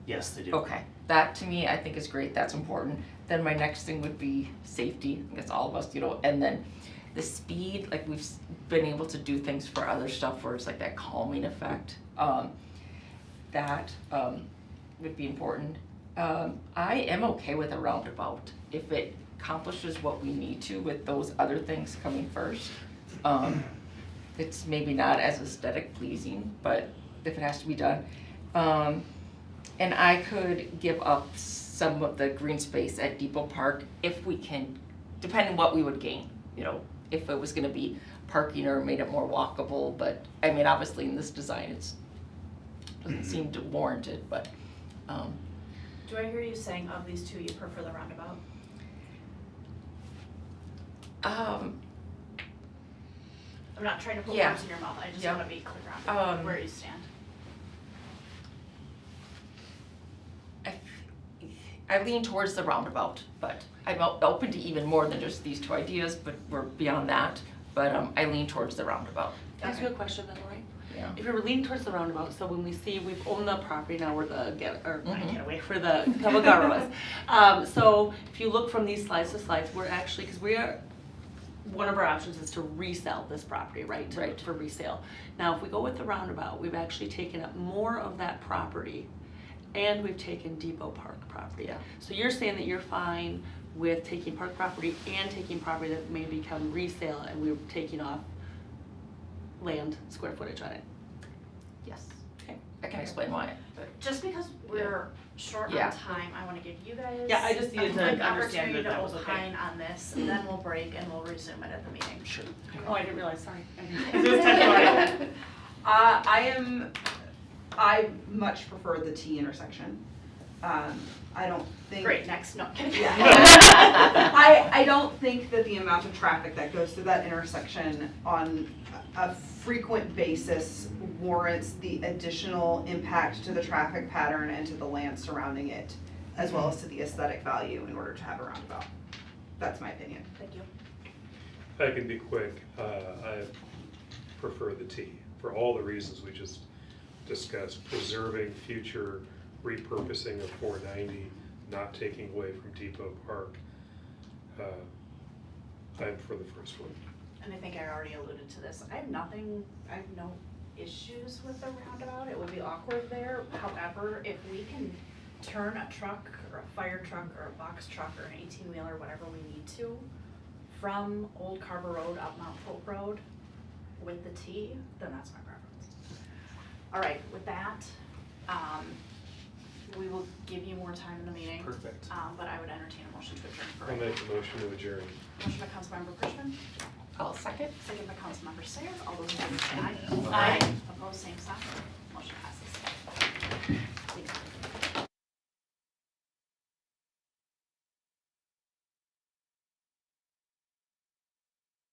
Yes, they do. Okay, that to me, I think is great, that's important. Then my next thing would be safety, I guess all of us, and then the speed, like we've been able to do things for other stuff where it's like that calming effect. That would be important. I am okay with a roundabout if it accomplishes what we need to with those other things coming first. It's maybe not as aesthetic pleasing, but if it has to be done. And I could give up some of the green space at Depot Park if we can, depending what we would gain, if it was gonna be parking or made it more walkable, but, I mean, obviously in this design, it's, doesn't seem to warrant it, but, Do I hear you saying of these two, you prefer the roundabout? I'm not trying to put Yeah. words in your mouth, I just Yeah. wanna be clear on where you stand. I lean towards the roundabout, but I'm open to even more than just these two ideas, but we're beyond that. But I lean towards the roundabout. Can I ask you a question then, Lori? Yeah. If you're leaning towards the roundabout, so when we see we've owned the property now, we're the Mhm. getaway for the Kawagaras. So if you look from these slides to slides, we're actually, because we are, one of our options is to resell this property, right? Right. For resale. Now, if we go with the roundabout, we've actually taken up more of that property and we've taken Depot Park property. Yeah. So you're saying that you're fine with taking park property and taking property that may become resale and we're taking off land square footage on it? Yes. Okay. I can explain why. But Just because we're short Yeah. on time, I wanna give you guys Yeah, I just a needed to quick understand opportunity that to that was okay. opine on this, and then we'll break and we'll resume it at the meeting. Sure. Oh, I didn't realize, sorry. I much prefer the T intersection. I don't think. Great, next, no, kidding. Yeah. I don't think that the amount of traffic that goes through that intersection on a frequent basis warrants the additional impact to the traffic pattern and to the land surrounding it, as well as to the aesthetic value in order to have a roundabout. That's my opinion. Thank you. I can be quick. I prefer the T for all the reasons we just discussed, preserving future repurposing of 490, not taking away from Depot Park. I'm for the first one. And I think I already alluded to this, I have no issues with the roundabout, it would be awkward there. However, if we can turn a truck or a fire truck or a box truck or an 18-wheeler, whatever we need to, from Old Carver Road up Mount Pope Road with the T, then that's my preference. All right, with that, we will give you more time in the meeting. Perfect. But I would entertain a motion to adjourn for I'll right now. make a motion to adjourn. Motion by Councilmember Frischman, I'll second. second by Councilmember Sayers. All those in favor say aye. Aye. Opposed, same sign. Motion passes.